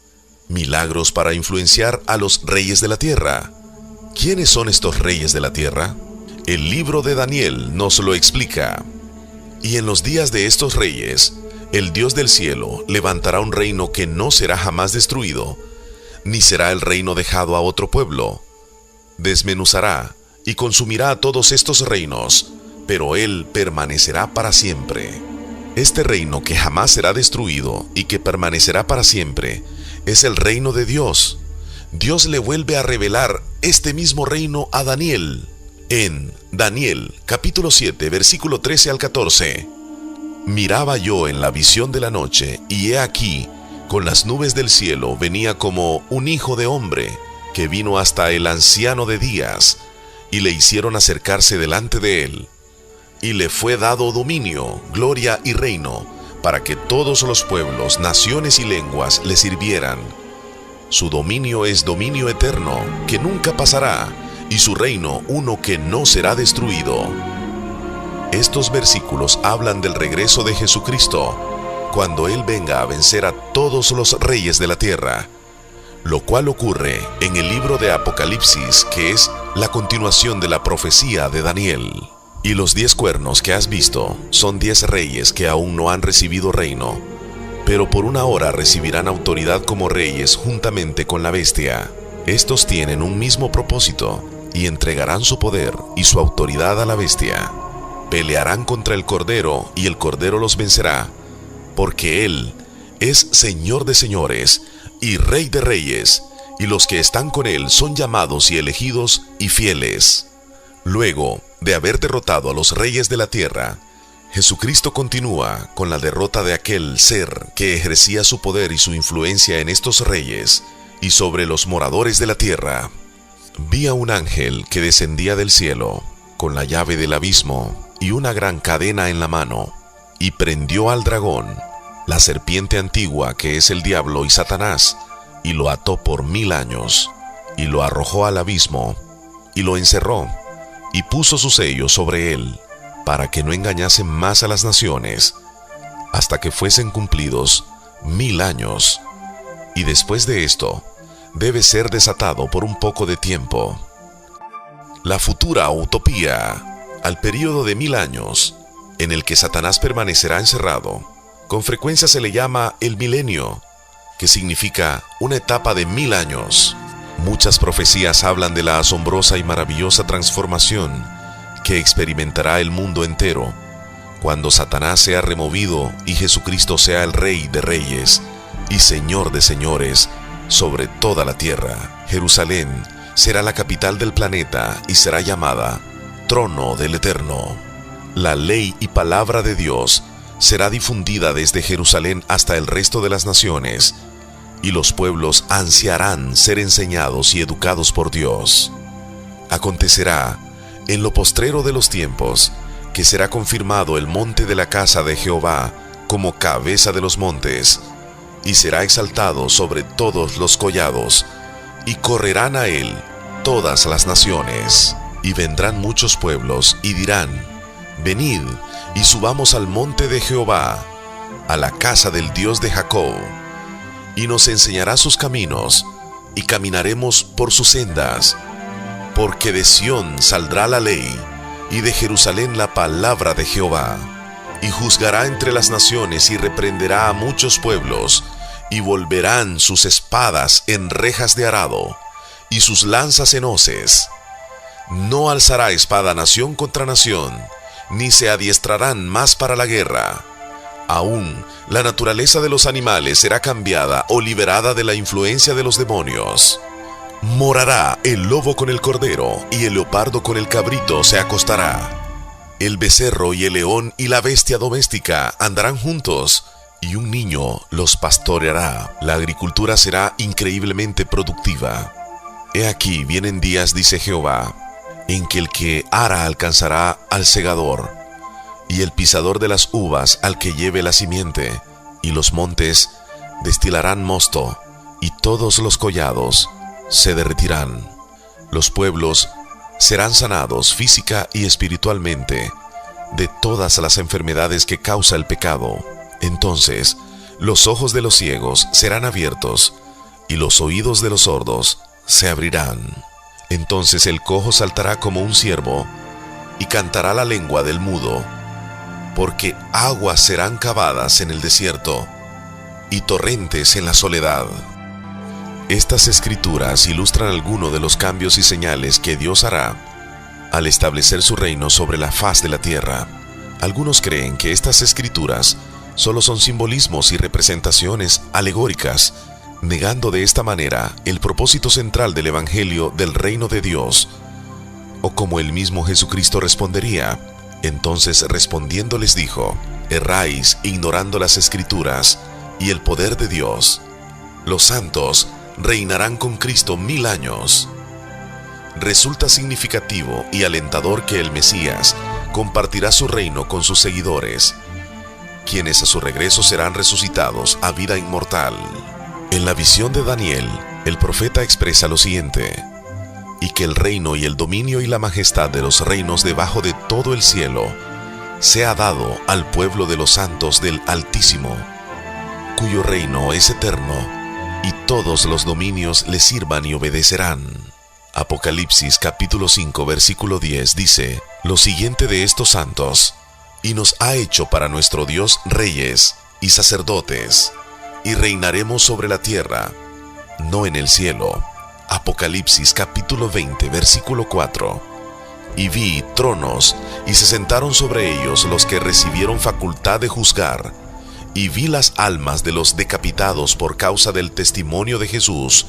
Speaker 1: milagros para influenciar a los reyes de la tierra. ¿Quiénes son estos reyes de la tierra? El libro de Daniel nos lo explica. Y en los días de estos reyes, el Dios del cielo levantará un reino que no será jamás destruido, ni será el reino dejado a otro pueblo. Desmenuzará y consumirá a todos estos reinos, pero él permanecerá para siempre. Este reino que jamás será destruido y que permanecerá para siempre es el reino de Dios. Dios le vuelve a revelar este mismo reino a Daniel. En Daniel, capítulo 7, versículo 13 al 14. Miraba yo en la visión de la noche, y he aquí, con las nubes del cielo venía como un hijo de hombre, que vino hasta el anciano de días, y le hicieron acercarse delante de él. Y le fue dado dominio, gloria y reino, para que todos los pueblos, naciones y lenguas le sirvieran. Su dominio es dominio eterno, que nunca pasará, y su reino uno que no será destruido. Estos versículos hablan del regreso de Jesucristo, cuando Él venga a vencer a todos los reyes de la tierra, lo cual ocurre en el libro de Apocalipsis, que es la continuación de la profecía de Daniel. Y los 10 cuernos que has visto son 10 reyes que aún no han recibido reino, pero por una hora recibirán autoridad como reyes juntamente con la bestia. Estos tienen un mismo propósito y entregarán su poder y su autoridad a la bestia. Pelearán contra el Cordero y el Cordero los vencerá, porque Él es Señor de señores y Rey de reyes, y los que están con Él son llamados y elegidos y fieles. Luego de haber derrotado a los reyes de la tierra, Jesucristo continúa con la derrota de aquel ser que ejercía su poder y su influencia en estos reyes y sobre los moradores de la tierra. Vi a un ángel que descendía del cielo con la llave del abismo y una gran cadena en la mano, y prendió al dragón, la serpiente antigua que es el diablo y Satanás, y lo ató por 1000 años, y lo arrojó al abismo, y lo encerró, y puso su sello sobre él, para que no engañase más a las naciones, hasta que fuesen cumplidos 1000 años. Y después de esto, debe ser desatado por un poco de tiempo. La futura utopía, al período de 1000 años, en el que Satanás permanecerá encerrado, con frecuencia se le llama el milenio, que significa una etapa de 1000 años. Muchas profecías hablan de la asombrosa y maravillosa transformación que experimentará el mundo entero cuando Satanás sea removido y Jesucristo sea el Rey de Reyes y Señor de Señores sobre toda la tierra. Jerusalén será la capital del planeta y será llamada Trono del Eterno. La ley y palabra de Dios será difundida desde Jerusalén hasta el resto de las naciones, y los pueblos ansiarán ser enseñados y educados por Dios. Acontecerá en lo postrero de los tiempos que será confirmado el monte de la casa de Jehová como cabeza de los montes, y será exaltado sobre todos los collados, y correrán a él todas las naciones. Y vendrán muchos pueblos y dirán: venid y subamos al monte de Jehová, a la casa del Dios de Jacob, y nos enseñará sus caminos, y caminaremos por sus sendas. Porque de Sión saldrá la ley, y de Jerusalén la palabra de Jehová. Y juzgará entre las naciones y reprenderá a muchos pueblos, y volverán sus espadas en rejas de arado, y sus lanzas en hoces. No alzará espada nación contra nación, ni se adiestrarán más para la guerra. Aún la naturaleza de los animales será cambiada o liberada de la influencia de los demonios. Morará el lobo con el cordero, y el leopardo con el cabrito se acostará. El becerro y el león y la bestia doméstica andarán juntos, y un niño los pastoreará. La agricultura será increíblemente productiva. He aquí vienen días, dice Jehová, en que el que ara alcanzará al segador, y el pisador de las uvas al que lleve la simiente, y los montes destilarán mosto, y todos los collados se derretirán. Los pueblos serán sanados física y espiritualmente de todas las enfermedades que causa el pecado. Entonces los ojos de los ciegos serán abiertos, y los oídos de los sordos se abrirán. Entonces el cojo saltará como un ciervo, y cantará la lengua del mudo, porque aguas serán cavadas en el desierto, y torrentes en la soledad. Estas escrituras ilustran algunos de los cambios y señales que Dios hará al establecer su reino sobre la faz de la tierra. Algunos creen que estas escrituras solo son simbolismos y representaciones alegóricas, negando de esta manera el propósito central del Evangelio del reino de Dios. O como el mismo Jesucristo respondería: entonces respondiendo les dijo: erráis ignorando las escrituras y el poder de Dios. Los santos reinarán con Cristo 1000 años. Resulta significativo y alentador que el Mesías compartirá su reino con sus seguidores, quienes a su regreso serán resucitados a vida inmortal. En la visión de Daniel, el profeta expresa lo siguiente: y que el reino y el dominio y la majestad de los reinos debajo de todo el cielo sea dado al pueblo de los santos del Altísimo, cuyo reino es eterno, y todos los dominios le sirvan y obedecerán. Apocalipsis capítulo 5 versículo 10 dice lo siguiente de estos santos: y nos ha hecho para nuestro Dios reyes y sacerdotes, y reinaremos sobre la tierra, no en el cielo. Apocalipsis capítulo 20 versículo 4. Y vi tronos, y se sentaron sobre ellos los que recibieron facultad de juzgar, y vi las almas de los decapitados por causa del testimonio de Jesús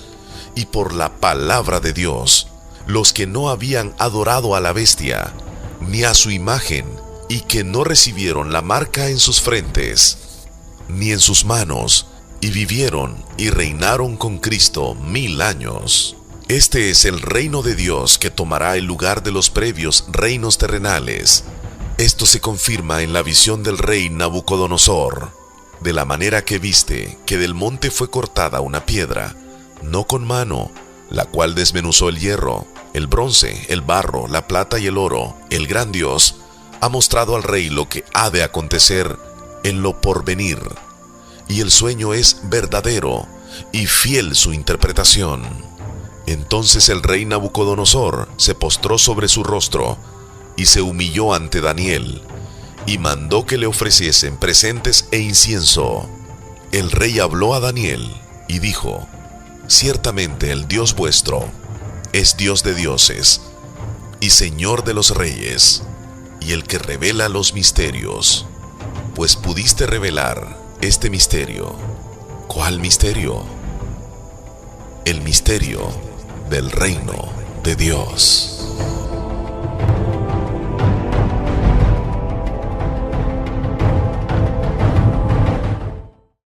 Speaker 1: y por la palabra de Dios, los que no habían adorado a la bestia, ni a su imagen, y que no recibieron la marca en sus frentes, ni en sus manos, y vivieron y reinaron con Cristo 1000 años. Este es el reino de Dios que tomará el lugar de los previos reinos terrenales. Esto se confirma en la visión del rey Nabucodonosor, de la manera que viste que del monte fue cortada una piedra, no con mano, la cual desmenuzó el hierro, el bronce, el barro, la plata y el oro. El gran Dios ha mostrado al rey lo que ha de acontecer en lo porvenir, y el sueño es verdadero y fiel su interpretación. Entonces el rey Nabucodonosor se postró sobre su rostro y se humilló ante Daniel, y mandó que le ofreciesen presentes e incienso. El rey habló a Daniel y dijo: ciertamente el Dios vuestro es Dios de dioses y Señor de los reyes, y el que revela los misterios, pues pudiste revelar este misterio. ¿Cuál misterio? El misterio del reino de Dios.